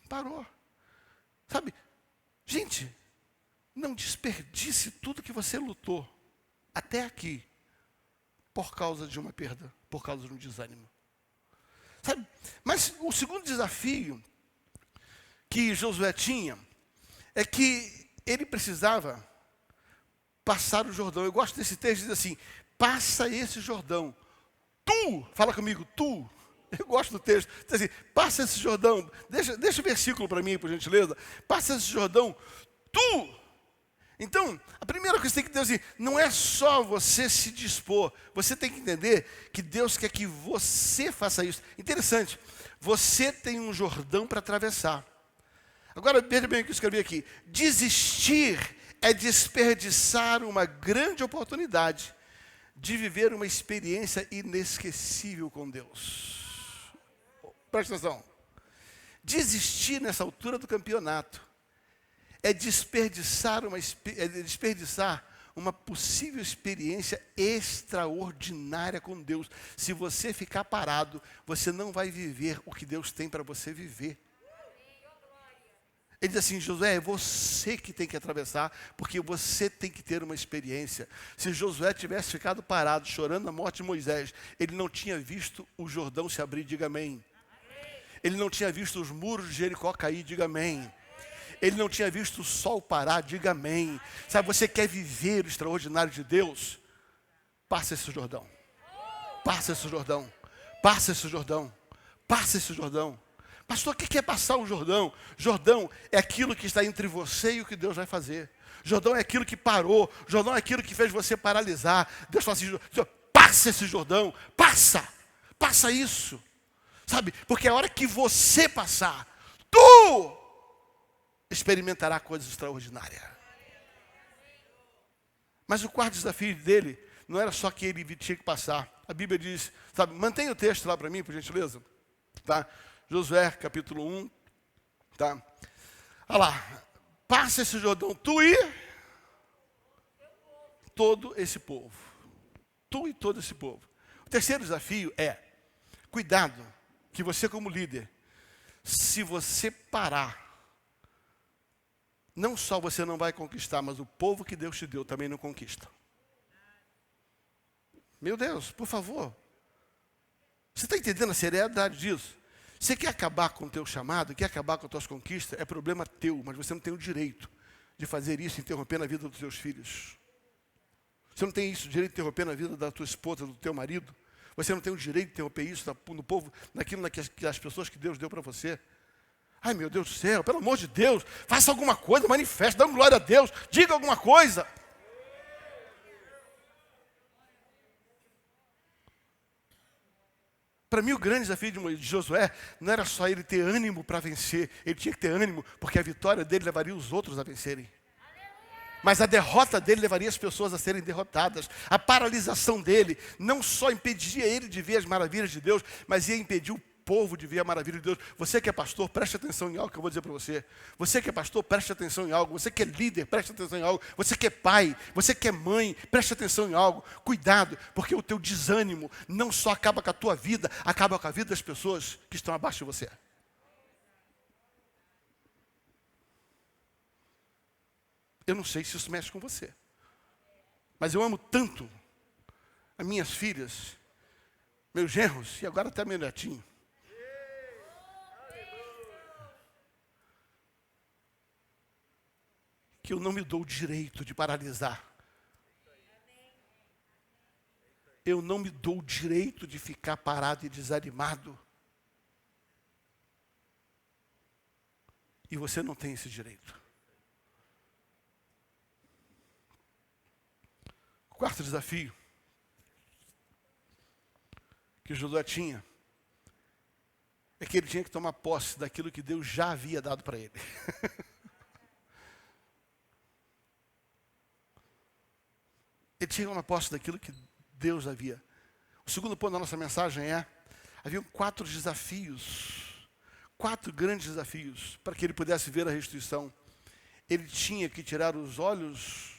parou. Sabe, gente, não desperdice tudo que você lutou até aqui, por causa de uma perda, por causa de um desânimo. Sabe, mas o segundo desafio que Josué tinha é que ele precisava passar o Jordão. Eu gosto desse texto, diz assim, passa esse Jordão. Tu, fala comigo, tu. Eu gosto do texto. Diz assim, passa esse Jordão. Deixa o versículo para mim, por gentileza. Passa esse Jordão, tu. Então, a primeira coisa que você tem que entender assim, não é só você se dispor. Você tem que entender que Deus quer que você faça isso. Interessante, você tem um Jordão para atravessar. Agora, veja bem o que eu escrevi aqui. Desistir é desperdiçar uma grande oportunidade de viver uma experiência inesquecível com Deus. Presta atenção. Desistir nessa altura do campeonato é desperdiçar uma possível experiência extraordinária com Deus. Se você ficar parado, você não vai viver o que Deus tem para você viver. Ele diz assim, Josué, é você que tem que atravessar, porque você tem que ter uma experiência. Se Josué tivesse ficado parado, chorando a morte de Moisés, ele não tinha visto o Jordão se abrir, diga amém. Ele não tinha visto os muros de Jericó cair, diga amém. Ele não tinha visto o sol parar, diga amém. Sabe, você quer viver o extraordinário de Deus? Passa esse Jordão. Passa esse Jordão. Passa esse Jordão. Passa esse Jordão. Pastor, o que é passar o Jordão? Jordão é aquilo que está entre você e o que Deus vai fazer. Jordão é aquilo que parou. Jordão é aquilo que fez você paralisar. Deus fala assim, passa esse Jordão. Passa. Passa isso. Sabe? Porque a hora que você passar, tu experimentará coisas extraordinárias. Mas o quarto desafio dele não era só que ele tinha que passar. A Bíblia diz, sabe, mantenha o texto lá para mim, por gentileza. Tá? Josué, capítulo 1. Tá? Olha lá. Passa esse Jordão, tu e todo esse povo. Tu e todo esse povo. O terceiro desafio é, cuidado, que você como líder, se você parar, não só você não vai conquistar, mas o povo que Deus te deu também não conquista. Meu Deus, por favor. Você está entendendo a seriedade disso? Você quer acabar com o teu chamado, quer acabar com as tuas conquistas, é problema teu, mas você não tem o direito de fazer isso interrompendo a vida dos teus filhos. Você não tem isso, o direito de interromper na vida da tua esposa, do teu marido. Você não tem o direito de interromper isso no povo, naquilo que as pessoas que Deus deu para você. Ai, meu Deus do céu, pelo amor de Deus, faça alguma coisa, manifeste, dá glória a Deus, diga alguma coisa. Para mim, o grande desafio de Josué não era só ele ter ânimo para vencer, ele tinha que ter ânimo, porque a vitória dele levaria os outros a vencerem. Mas a derrota dele levaria as pessoas a serem derrotadas. A paralisação dele não só impedia ele de ver as maravilhas de Deus, mas ia impedir o povo de ver a maravilha de Deus. Você que é pastor, preste atenção em algo que eu vou dizer para você. Você que é pastor, preste atenção em algo. Você que é líder, preste atenção em algo. Você que é pai, você que é mãe, preste atenção em algo. Cuidado, porque o teu desânimo não só acaba com a tua vida, acaba com a vida das pessoas que estão abaixo de você. Eu não sei se isso mexe com você, mas eu amo tanto as minhas filhas, meus genros e agora até meu netinho. Que eu não me dou o direito de paralisar. Eu não me dou o direito de ficar parado e desanimado. E você não tem esse direito. O quarto desafio que Josué tinha é que ele tinha que tomar posse daquilo que Deus já havia dado para ele. Ele tinha que tomar posse daquilo que Deus havia. O segundo ponto da nossa mensagem haviam 4 desafios, 4 grandes desafios para que ele pudesse ver a restituição. Ele tinha que tirar os olhos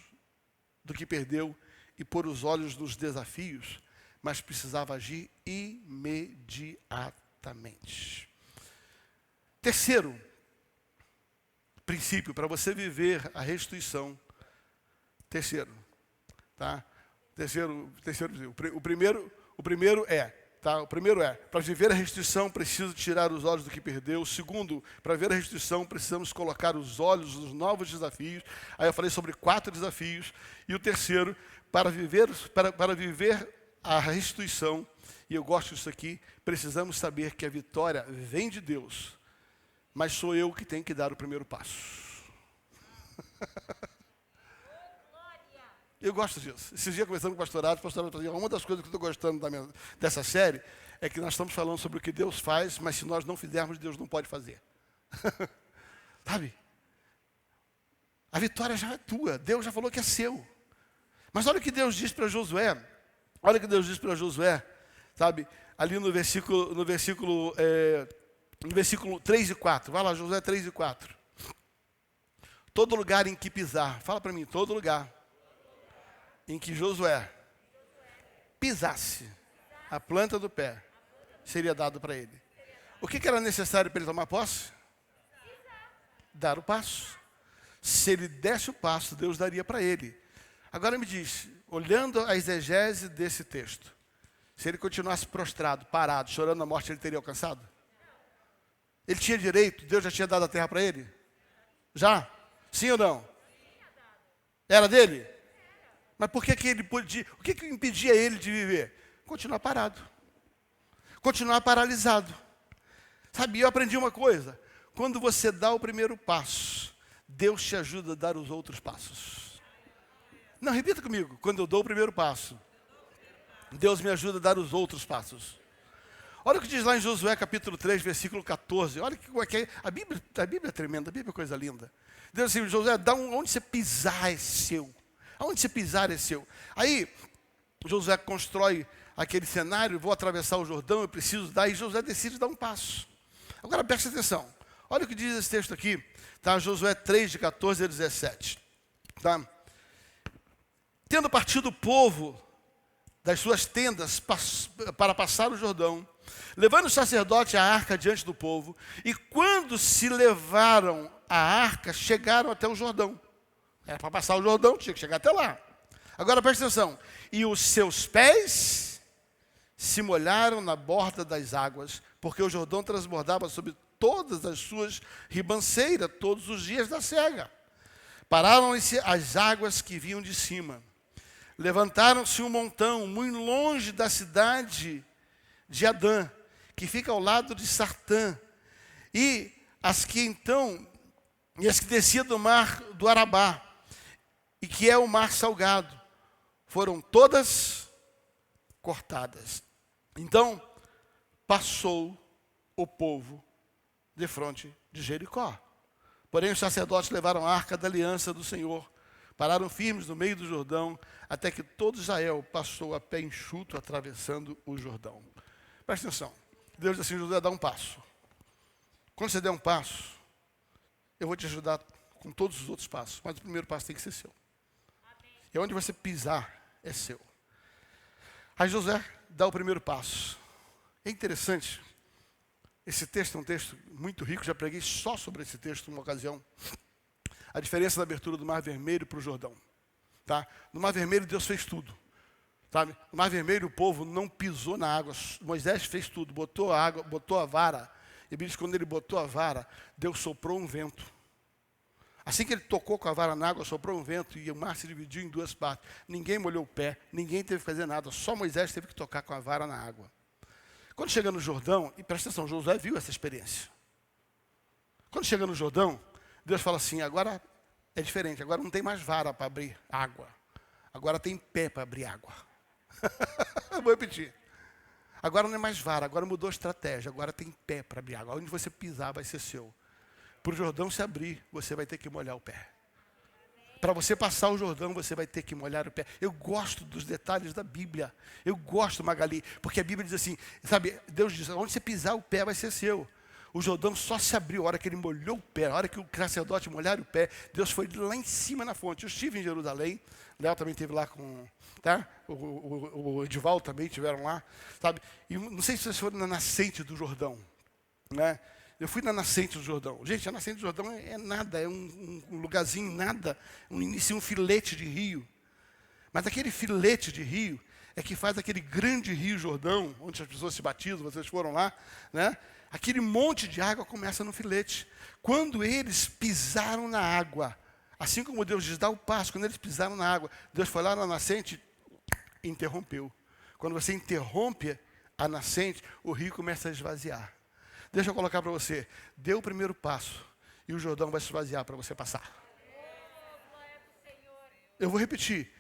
do que perdeu e pôr os olhos nos desafios, mas precisava agir imediatamente. Terceiro princípio para você viver a restituição. Terceiro, o primeiro é, para viver a restituição, preciso tirar os olhos do que perdeu. O segundo, para ver a restituição, precisamos colocar os olhos nos novos desafios. Aí eu falei sobre 4 desafios. E o terceiro, para viver a restituição, e eu gosto disso aqui, precisamos saber que a vitória vem de Deus, mas sou eu que tenho que dar o primeiro passo. Eu gosto disso. Esses dias conversando com o pastorado falou, uma das coisas que eu estou gostando dessa série é que nós estamos falando sobre o que Deus faz, mas se nós não fizermos, Deus não pode fazer. Sabe? A vitória já é tua, Deus já falou que é seu. Mas olha o que Deus diz para Josué. Olha o que Deus diz para Josué, sabe? Ali no versículo 3 e 4. Vai lá, Josué 3 e 4. Todo lugar em que pisar, fala para mim, todo lugar em que Josué pisasse a planta do pé, seria dado para ele. O que era necessário para ele tomar posse? Dar o passo. Se ele desse o passo, Deus daria para ele. Agora me diz, olhando a exegese desse texto, se ele continuasse prostrado, parado, chorando a morte, ele teria alcançado? Ele tinha direito? Deus já tinha dado a terra para ele? Já? Sim ou não? Era dele? Mas por que ele podia? O que impedia ele de viver? Continuar parado. Continuar paralisado. Sabe, eu aprendi uma coisa. Quando você dá o primeiro passo, Deus te ajuda a dar os outros passos. Não, repita comigo. Quando eu dou o primeiro passo, Deus me ajuda a dar os outros passos. Olha o que diz lá em Josué capítulo 3, versículo 14. Olha que é. A Bíblia é tremenda, a Bíblia é coisa linda. Deus assim, Josué, onde você pisar é seu. Aonde você pisar é seu. Aí, Josué constrói aquele cenário, vou atravessar o Jordão, eu preciso dar, e Josué decide dar um passo. Agora, preste atenção. Olha o que diz esse texto aqui, tá? Josué 3, de 14 a 17. Tá? Tendo partido o povo das suas tendas para passar o Jordão, levando o sacerdote a arca diante do povo, e quando se levaram a arca, chegaram até o Jordão. Era para passar o Jordão, tinha que chegar até lá. Agora presta atenção. E os seus pés se molharam na borda das águas, porque o Jordão transbordava sobre todas as suas ribanceiras, todos os dias da cega. Pararam-se as águas que vinham de cima. Levantaram-se um montão, muito longe da cidade de Adã, que fica ao lado de Sartã, e as que desciam do mar do Arabá, e que é o mar salgado, foram todas cortadas. Então, passou o povo defronte de Jericó. Porém, os sacerdotes levaram a arca da aliança do Senhor, pararam firmes no meio do Jordão, até que todo Israel passou a pé enxuto, atravessando o Jordão. Presta atenção. Deus diz assim: Josué, dá um passo. Quando você der um passo, eu vou te ajudar com todos os outros passos, mas o primeiro passo tem que ser seu. E onde você pisar, é seu. Aí Josué dá o primeiro passo. É interessante. Esse texto é um texto muito rico, já preguei só sobre esse texto numa ocasião. A diferença da abertura do Mar Vermelho para o Jordão. Tá? No Mar Vermelho Deus fez tudo. Sabe? No Mar Vermelho o povo não pisou na água. Moisés fez tudo, botou a água, botou a vara. E diz que quando ele botou a vara, Deus soprou um vento. Assim que ele tocou com a vara na água, soprou um vento e o mar se dividiu em duas partes. Ninguém molhou o pé, ninguém teve que fazer nada, só Moisés teve que tocar com a vara na água. Quando chega no Jordão, e presta atenção, Josué viu essa experiência. Quando chega no Jordão, Deus fala assim: agora é diferente, agora não tem mais vara para abrir água, agora tem pé para abrir água. Vou repetir. Agora não é mais vara, agora mudou a estratégia, agora tem pé para abrir água. Onde você pisar vai ser seu. Para o Jordão se abrir, você vai ter que molhar o pé. Para você passar o Jordão, você vai ter que molhar o pé. Eu gosto dos detalhes da Bíblia. Eu gosto, Magali, porque a Bíblia diz assim, sabe, Deus diz, onde você pisar o pé vai ser seu. O Jordão só se abriu a hora que ele molhou o pé, a hora que o sacerdote molhar o pé. Deus foi lá em cima na fonte. Eu estive em Jerusalém, Léo também esteve lá com, tá? O Edivaldo também estiveram lá, sabe? E não sei se vocês foram na nascente do Jordão, né? Eu fui na nascente do Jordão. Gente, a nascente do Jordão é nada, é um lugarzinho nada, um filete de rio. Mas aquele filete de rio é que faz aquele grande rio Jordão, onde as pessoas se batizam, vocês foram lá, né? Aquele monte de água começa no filete. Quando eles pisaram na água, assim como Deus diz, dá o passo, quando eles pisaram na água, Deus foi lá na nascente e interrompeu. Quando você interrompe a nascente, o rio começa a esvaziar. Deixa eu colocar para você, dê o primeiro passo e o Jordão vai se esvaziar para você passar. Eu vou repetir,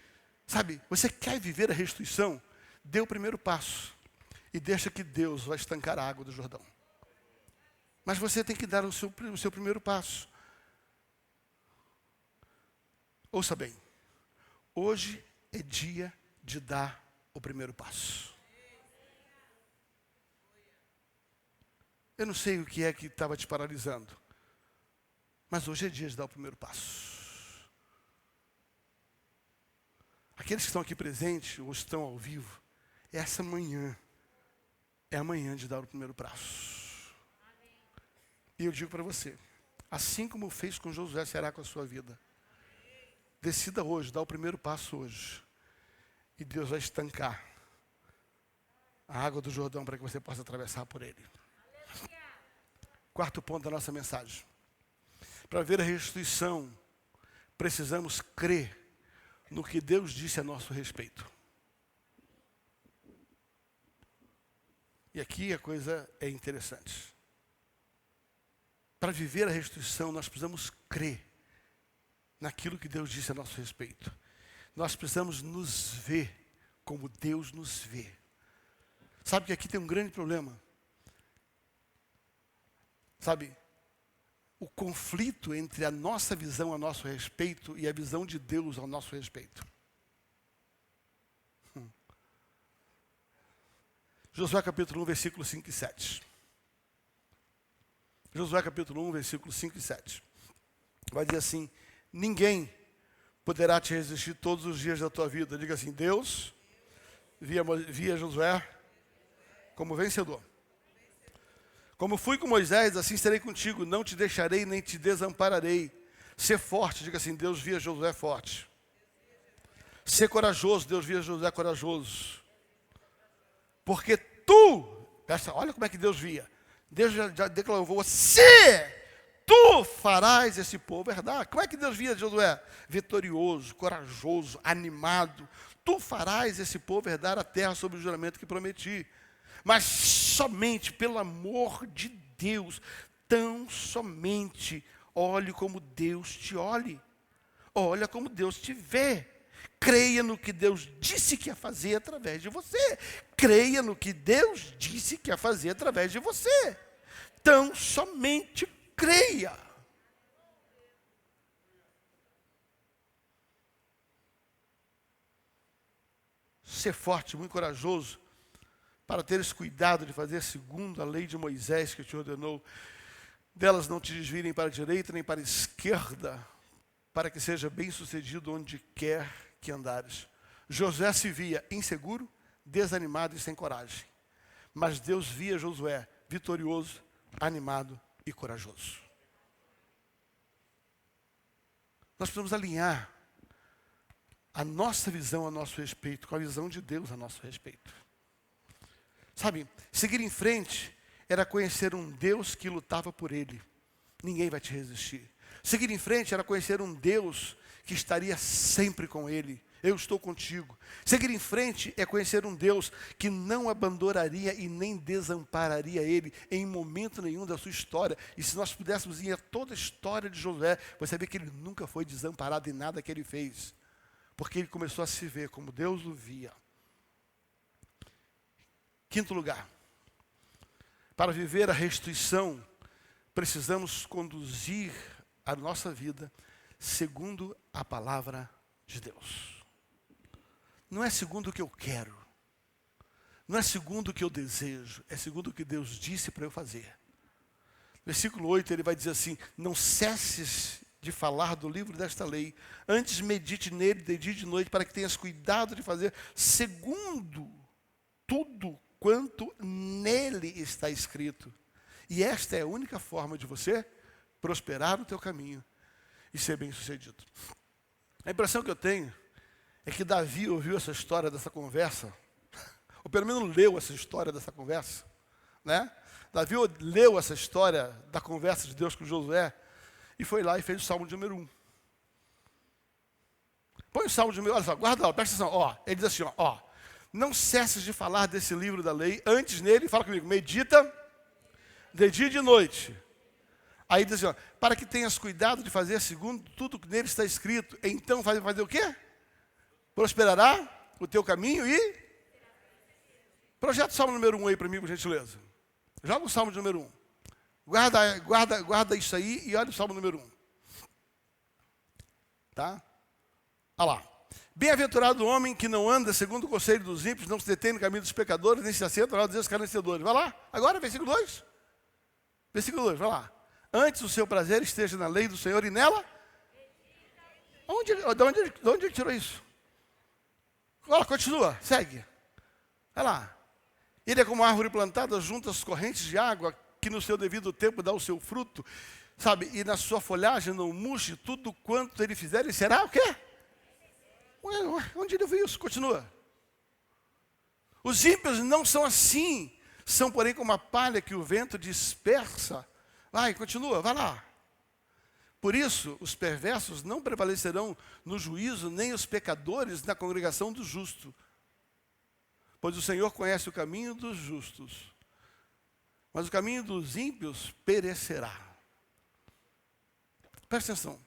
sabe, você quer viver a restituição? Dê o primeiro passo e deixa que Deus vai estancar a água do Jordão. Mas você tem que dar o seu primeiro passo. Ouça bem, hoje é dia de dar o primeiro passo. Eu não sei o que é que estava te paralisando, mas hoje é dia de dar o primeiro passo. Aqueles que estão aqui presentes ou estão ao vivo, essa manhã é a manhã de dar o primeiro passo. E eu digo para você, assim como fez com Josué, será com a sua vida. Decida hoje, dá o primeiro passo hoje. E Deus vai estancar a água do Jordão para que você possa atravessar por ele. Quarto ponto da nossa mensagem. Para ver a restituição, precisamos crer no que Deus disse a nosso respeito. E aqui a coisa é interessante. Para viver a restituição, nós precisamos crer naquilo que Deus disse a nosso respeito. Nós precisamos nos ver como Deus nos vê. Sabe que aqui tem um grande problema. Sabe, o conflito entre a nossa visão a nosso respeito e a visão de Deus ao nosso respeito. Josué capítulo 1, versículo 5 e 7. Josué capítulo 1, versículo 5 e 7. Vai dizer assim, ninguém poderá te resistir todos os dias da tua vida. Diga assim, Deus via Josué como vencedor. Como fui com Moisés, assim serei contigo, não te deixarei nem te desampararei. Ser forte, diga assim, Deus via Josué forte. Ser corajoso, Deus via Josué corajoso. Porque olha como é que Deus via. Deus já declarou, você, tu farás esse povo herdar. Como é que Deus via Josué? Vitorioso, corajoso, animado. Tu farás esse povo herdar a terra sob o juramento que prometi. Mas somente pelo amor de Deus, tão somente olhe como Deus te olhe. Olha como Deus te vê. Creia no que Deus disse que ia fazer através de você. Creia no que Deus disse que ia fazer através de você. Tão somente creia. Ser forte, muito corajoso, para teres cuidado de fazer segundo a lei de Moisés que te ordenou. Delas não te desvirem para a direita nem para a esquerda, para que seja bem sucedido onde quer que andares. Josué se via inseguro, desanimado e sem coragem. Mas Deus via Josué vitorioso, animado e corajoso. Nós precisamos alinhar a nossa visão a nosso respeito com a visão de Deus a nosso respeito. Sabe, seguir em frente era conhecer um Deus que lutava por ele. Ninguém vai te resistir. Seguir em frente era conhecer um Deus que estaria sempre com ele. Eu estou contigo. Seguir em frente é conhecer um Deus que não abandonaria e nem desampararia ele em momento nenhum da sua história. E se nós pudéssemos ir a toda a história de Josué, você vê que ele nunca foi desamparado em nada que ele fez. Porque ele começou a se ver como Deus o via. Quinto lugar. Para viver a restituição, precisamos conduzir a nossa vida segundo a palavra de Deus. Não é segundo o que eu quero. Não é segundo o que eu desejo. É segundo o que Deus disse para eu fazer. Versículo 8, ele vai dizer assim: não cesses de falar do livro desta lei, antes medite nele de dia e de noite, para que tenhas cuidado de fazer segundo tudo quanto nele está escrito. E esta é a única forma de você prosperar no teu caminho e ser bem-sucedido. A impressão que eu tenho é que Davi ouviu essa história dessa conversa, ou pelo menos leu essa história dessa conversa, né? Davi leu essa história da conversa de Deus com Josué e foi lá e fez o Salmo de número 1. Põe o Salmo de número 1, olha só, guarda lá, presta atenção, ó, ele diz assim, ó, não cesses de falar desse livro da lei, antes nele, fala comigo, medita de dia e de noite. Aí diz assim, ó, para que tenhas cuidado de fazer segundo tudo que nele está escrito, então vai fazer o quê? Prosperará o teu caminho e... Projeta o Salmo número 1 aí para mim, por gentileza. Joga o Salmo de número 1. Guarda isso aí e olha o Salmo número 1. Tá? Olha lá. Bem-aventurado o homem que não anda segundo o conselho dos ímpios, não se detém no caminho dos pecadores, nem se assenta ao lado dos escarnecedores. Vai lá, agora, versículo 2. Versículo 2, vai lá. Antes o seu prazer esteja na lei do Senhor e nela... De onde ele tirou isso? Olha, continua, segue. Vai lá. Ele é como uma árvore plantada junto às correntes de água, que no seu devido tempo dá o seu fruto, sabe? E na sua folhagem não murche, tudo quanto ele fizer, ele será o quê? Ué, onde ele viu isso? Continua. Os ímpios não são assim, são porém como a palha que o vento dispersa. Vai, continua, vai lá. Por isso, os perversos não prevalecerão no juízo, nem os pecadores na congregação dos justos. Pois o Senhor conhece o caminho dos justos, mas o caminho dos ímpios perecerá. Presta atenção.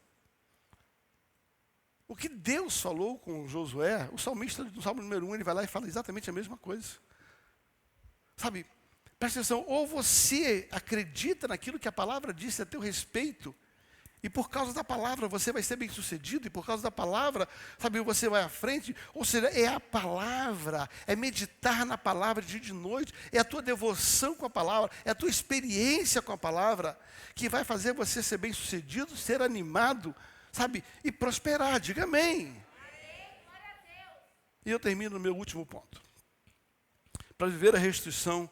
O que Deus falou com Josué, o salmista do Salmo número 1, ele vai lá e fala exatamente a mesma coisa. Sabe, presta atenção, ou você acredita naquilo que a palavra disse a teu respeito, e por causa da palavra você vai ser bem-sucedido, e por causa da palavra, sabe, você vai à frente. Ou seja, é a palavra, é meditar na palavra de dia e de noite, é a tua devoção com a palavra, é a tua experiência com a palavra, que vai fazer você ser bem-sucedido, ser animado, sabe, e prosperar. Diga amém. E eu termino no meu último ponto. Para viver a restituição,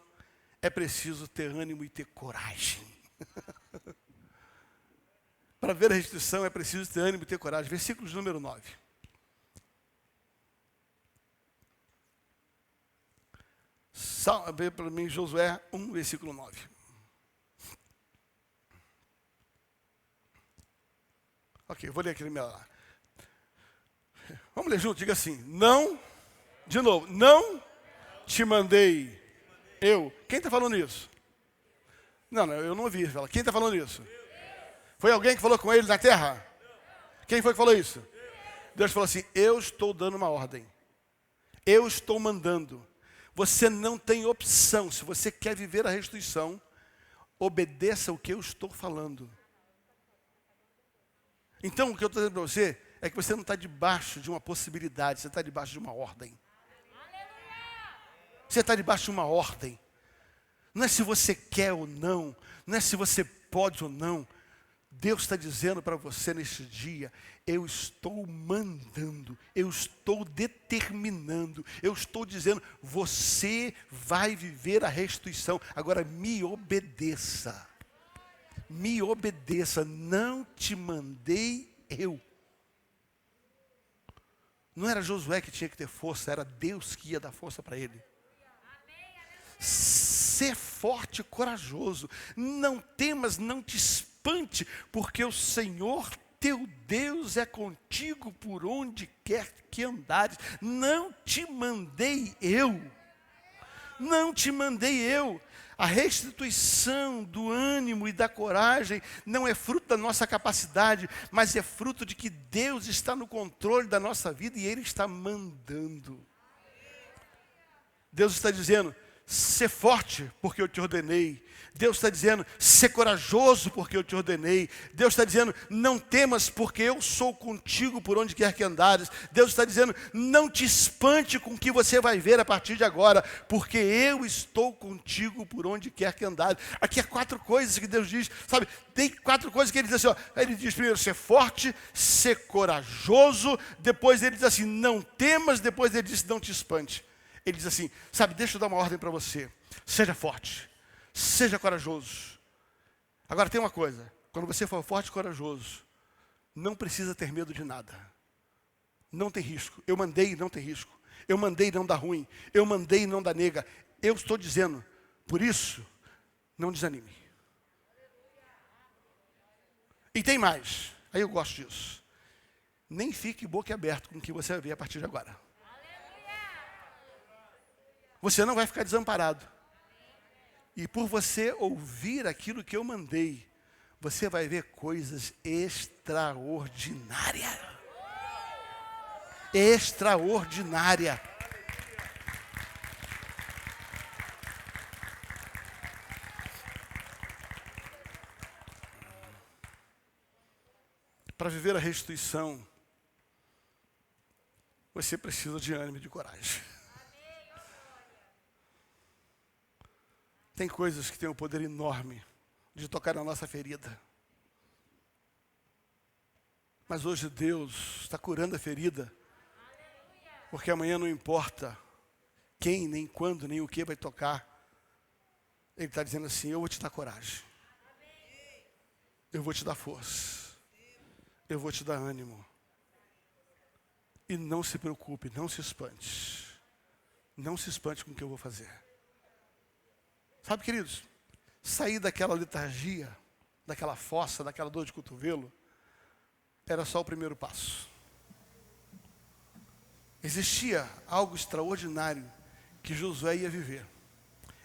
é preciso ter ânimo e ter coragem. Para ver a restituição é preciso ter ânimo e ter coragem. Versículo de número 9. Vê para mim Josué 1, versículo 9. Ok, vou ler aquele meu lá. Vamos ler junto, diga assim. Não, de novo, não te mandei eu. Quem está falando isso? Não, eu não ouvi. Quem está falando isso? Foi alguém que falou com ele na terra? Quem foi que falou isso? Deus falou assim, eu estou dando uma ordem. Eu estou mandando. Você não tem opção. Se você quer viver a restituição, obedeça o que eu estou falando. Então, o que eu estou dizendo para você é que você não está debaixo de uma possibilidade, você está debaixo de uma ordem. Você está debaixo de uma ordem. Não é se você quer ou não, não é se você pode ou não. Deus está dizendo para você neste dia, eu estou mandando, eu estou determinando, eu estou dizendo, você vai viver a restituição. Agora me obedeça. Me obedeça, não te mandei eu. Não era Josué que tinha que ter força, era Deus que ia dar força para ele. Ser forte e corajoso, não temas, não te espante, porque o Senhor teu Deus é contigo por onde quer que andares. Não te mandei eu. Não te mandei eu. A restituição do ânimo e da coragem não é fruto da nossa capacidade, mas é fruto de que Deus está no controle da nossa vida e Ele está mandando. Deus está dizendo, ser forte porque eu te ordenei. Deus está dizendo, ser corajoso porque eu te ordenei. Deus está dizendo, não temas porque eu sou contigo por onde quer que andares. Deus está dizendo, não te espante com o que você vai ver a partir de agora, porque eu estou contigo por onde quer que andares. Aqui há 4 coisas que Deus diz, sabe? Tem 4 coisas que Ele diz assim, ó. Ele diz primeiro, ser forte, ser corajoso. Depois Ele diz assim, não temas. Depois Ele diz, não te espante. Ele diz assim, sabe, deixa eu dar uma ordem para você. Seja forte, seja corajoso. Agora tem uma coisa, quando você for forte e corajoso, não precisa ter medo de nada. Não tem risco. Eu mandei e não tem risco. Eu mandei e não dá ruim. Eu mandei e não dá nega. Eu estou dizendo, por isso, não desanime. E tem mais, aí eu gosto disso. Nem fique boca aberta com o que você vai ver a partir de agora. Você não vai ficar desamparado. E por você ouvir aquilo que eu mandei, você vai ver coisas extraordinárias. Extraordinária. Para viver a restituição, você precisa de ânimo e de coragem. Tem coisas que têm um poder enorme de tocar na nossa ferida. Mas hoje Deus está curando a ferida. Porque amanhã não importa quem, nem quando, nem o que vai tocar. Ele está dizendo assim, eu vou te dar coragem. Eu vou te dar força. Eu vou te dar ânimo. E não se preocupe, não se espante. Não se espante com o que eu vou fazer. Sabe, queridos, sair daquela letargia, daquela fossa, daquela dor de cotovelo, era só o primeiro passo. Existia algo extraordinário que Josué ia viver.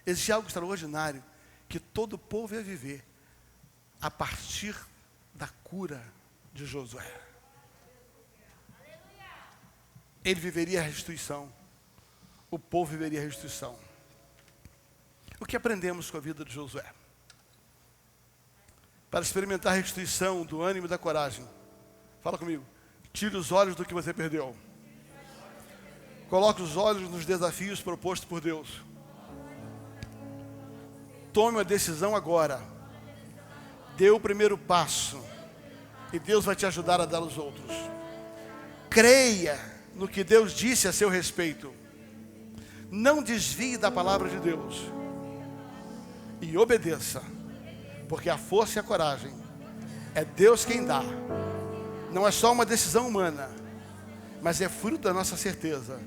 Existia algo extraordinário que todo o povo ia viver a partir da cura de Josué. Ele viveria a restituição. O povo viveria a restituição. O que aprendemos com a vida de Josué? Para experimentar a restituição do ânimo e da coragem. Fala comigo. Tire os olhos do que você perdeu. Coloque os olhos nos desafios propostos por Deus. Tome uma decisão agora. Dê o primeiro passo. E Deus vai te ajudar a dar os outros. Creia no que Deus disse a seu respeito. Não desvie da palavra de Deus. E obedeça, porque a força e a coragem é Deus quem dá. Não é só uma decisão humana, mas é fruto da nossa certeza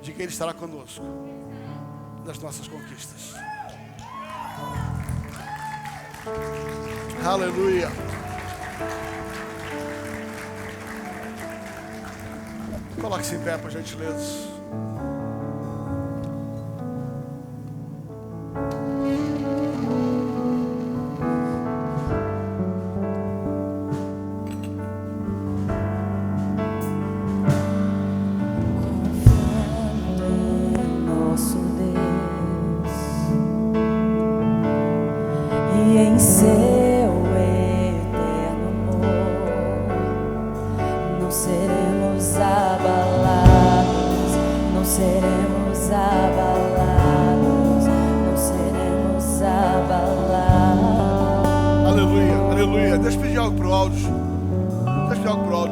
de que Ele estará conosco. das nossas conquistas. Aleluia. Coloque-se em pé, por gentileza.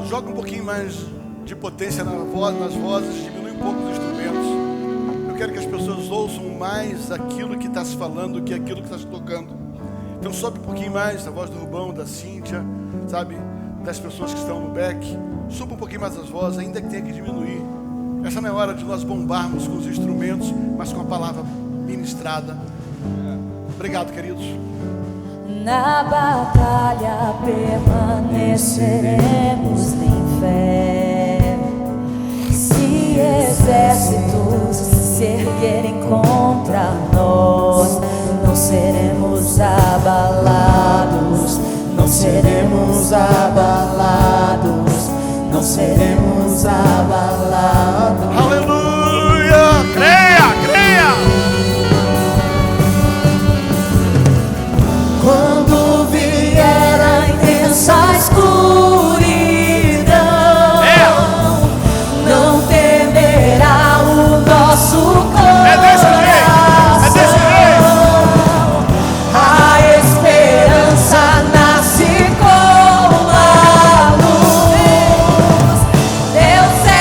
Joga um pouquinho mais de potência nas vozes, diminui um pouco os instrumentos. Eu quero que as pessoas ouçam mais aquilo que está se falando do que aquilo que está se tocando. Então sobe um pouquinho mais a voz do Rubão, da Cíntia, sabe? Das pessoas que estão no back. Suba um pouquinho mais as vozes, ainda que tenha que diminuir. Essa não é hora de nós bombarmos com os instrumentos, mas com a palavra ministrada. Obrigado, queridos. Na batalha permaneceremos em fé. Se exércitos se erguerem contra nós, não seremos abalados, não seremos abalados, não seremos abalados. Aleluia! Creia, creia! Quando vier a intensa escuridão, não temerá o nosso coração. É desse jeito! É desse jeito! A esperança nasce com a luz. Deus é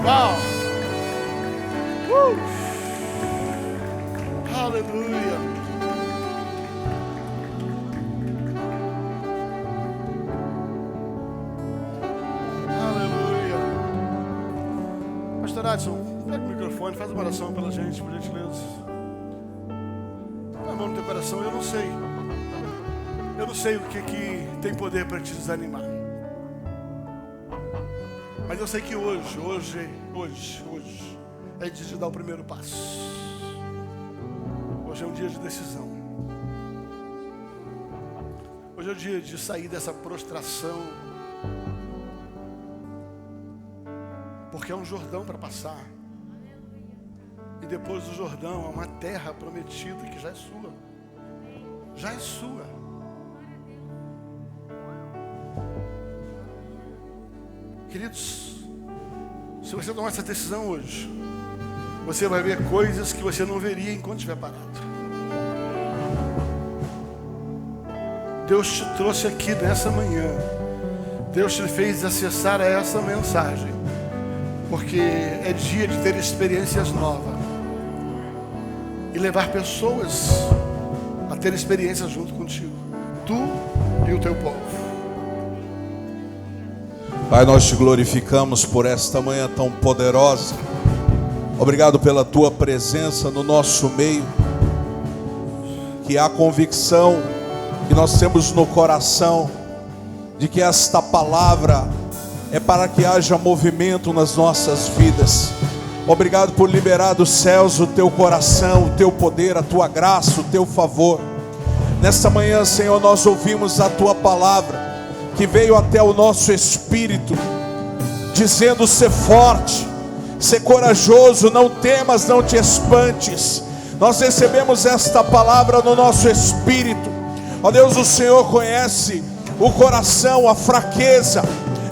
Uau! Aleluia! Aleluia! Pastor Adson, pega o microfone, faz uma oração pela gente, por gentileza. Põe a mão no teu coração, eu não sei. Eu não sei o que tem poder para te desanimar. Mas eu sei que hoje é dia de dar o primeiro passo. Hoje é um dia de decisão. Hoje é o dia de sair dessa prostração. Porque é um Jordão para passar. E depois do Jordão há uma terra prometida que já é sua. Já é sua. Queridos, se você tomar essa decisão hoje, você vai ver coisas que você não veria enquanto estiver parado. Deus te trouxe aqui nessa manhã. Deus te fez acessar essa mensagem, porque é dia de ter experiências novas e levar pessoas a ter experiências junto contigo, tu e o teu povo. Pai, nós te glorificamos por esta manhã tão poderosa. Obrigado pela tua presença no nosso meio. Que há convicção que nós temos no coração de que esta palavra é para que haja movimento nas nossas vidas. Obrigado por liberar dos céus o teu coração, o teu poder, a tua graça, o teu favor. Nesta manhã, Senhor, nós ouvimos a tua palavra que veio até o nosso espírito, dizendo: ser forte, ser corajoso, não temas, não te espantes. Nós recebemos esta palavra no nosso espírito. Ó Deus, o Senhor conhece o coração, a fraqueza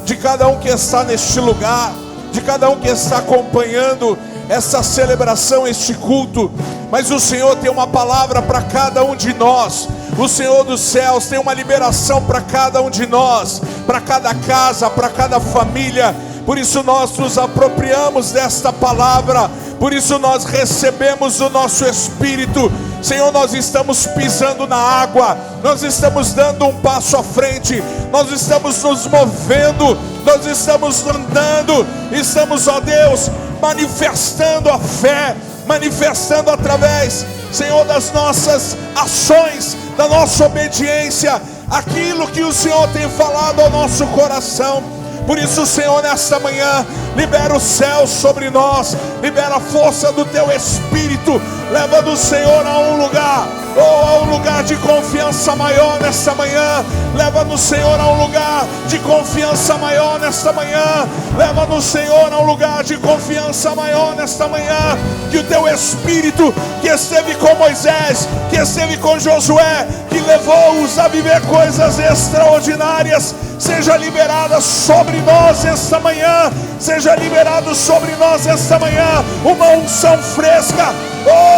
de cada um que está neste lugar, de cada um que está acompanhando essa celebração, este culto. Mas o Senhor tem uma palavra para cada um de nós. O Senhor dos céus tem uma liberação para cada um de nós, para cada casa, para cada família. Por isso nós nos apropriamos desta palavra, por isso nós recebemos o nosso espírito. Senhor, nós estamos pisando na água, nós estamos dando um passo à frente, nós estamos nos movendo, nós estamos andando, estamos, ó Deus, manifestando a fé, manifestando através, Senhor, das nossas ações, da nossa obediência, aquilo que o Senhor tem falado ao nosso coração. Por isso, Senhor, nesta manhã, libera o céu sobre nós, libera a força do teu Espírito, leva-nos, Senhor, a um lugar, a um lugar de confiança maior nesta manhã. Leva-nos, Senhor, a um lugar de confiança maior nesta manhã. Leva-nos, Senhor, a um lugar de confiança maior nesta manhã. Que o teu Espírito, que esteve com Moisés, que esteve com Josué, que levou-os a viver coisas extraordinárias, seja liberada sobre nós esta manhã. Seja liberado sobre nós esta manhã uma unção fresca,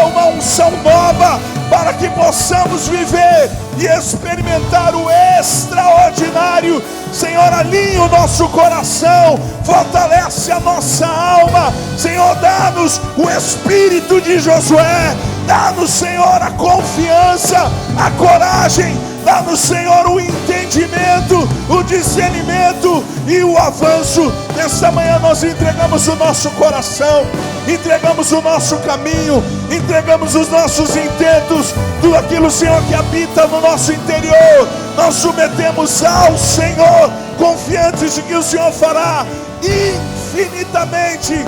uma unção nova, para que possamos viver e experimentar o extraordinário. Senhor, alinha o nosso coração, fortalece a nossa alma. Senhor, dá-nos o espírito de Josué, dá-nos, Senhor, a confiança, a coragem, dá-nos, Senhor, o entendimento, o discernimento e o avanço. Nesta manhã nós entregamos o nosso coração, entregamos o nosso caminho, entregamos os nossos intentos, tudo aquilo, Senhor, que habita no nosso interior, nós submetemos ao Senhor, confiantes de que o Senhor fará infinitamente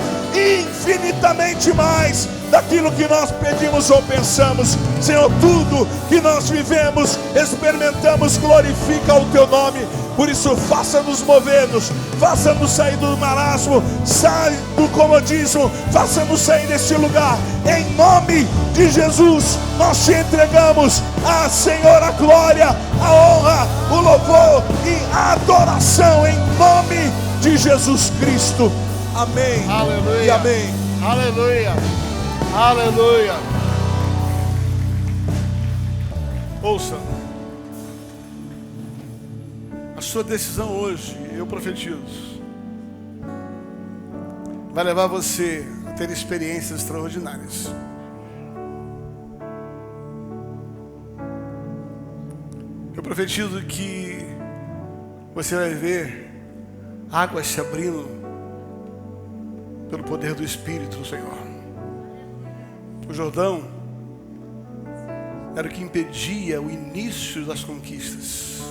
mais daquilo que nós pedimos ou pensamos. Senhor, tudo que nós vivemos, experimentamos, glorifica o teu nome. Por isso, faça-nos mover-nos, faça-nos sair do marasmo, sai do comodismo, faça-nos sair deste lugar. Em nome de Jesus, nós te entregamos a Senhor, a glória, a honra, o louvor e a adoração, em nome de Jesus Cristo. Amém. Aleluia. E amém. Aleluia. Aleluia. Ouça, a sua decisão hoje, eu profetizo, vai levar você a ter experiências extraordinárias. Eu profetizo que você vai ver águas se abrindo pelo poder do Espírito do Senhor. O Jordão era o que impedia o início das conquistas.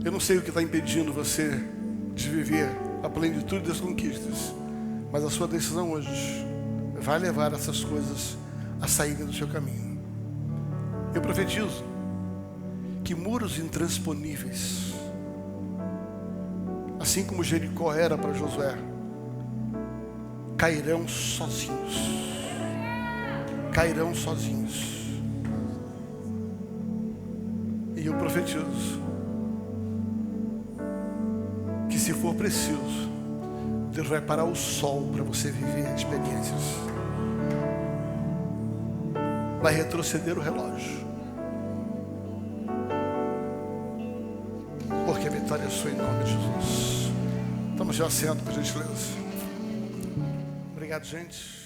Eu não sei o que está impedindo você de viver a plenitude das conquistas, mas a sua decisão hoje vai levar essas coisas a saírem do seu caminho. Eu profetizo que muros intransponíveis, assim como Jericó era para Josué, cairão sozinhos. Cairão sozinhos. E eu profetizo que, se for preciso, Deus vai parar o sol para você viver experiências. Vai retroceder o relógio, porque a vitória é sua, em nome de Jesus. Estamos de assento, por gentileza. Obrigado, gente.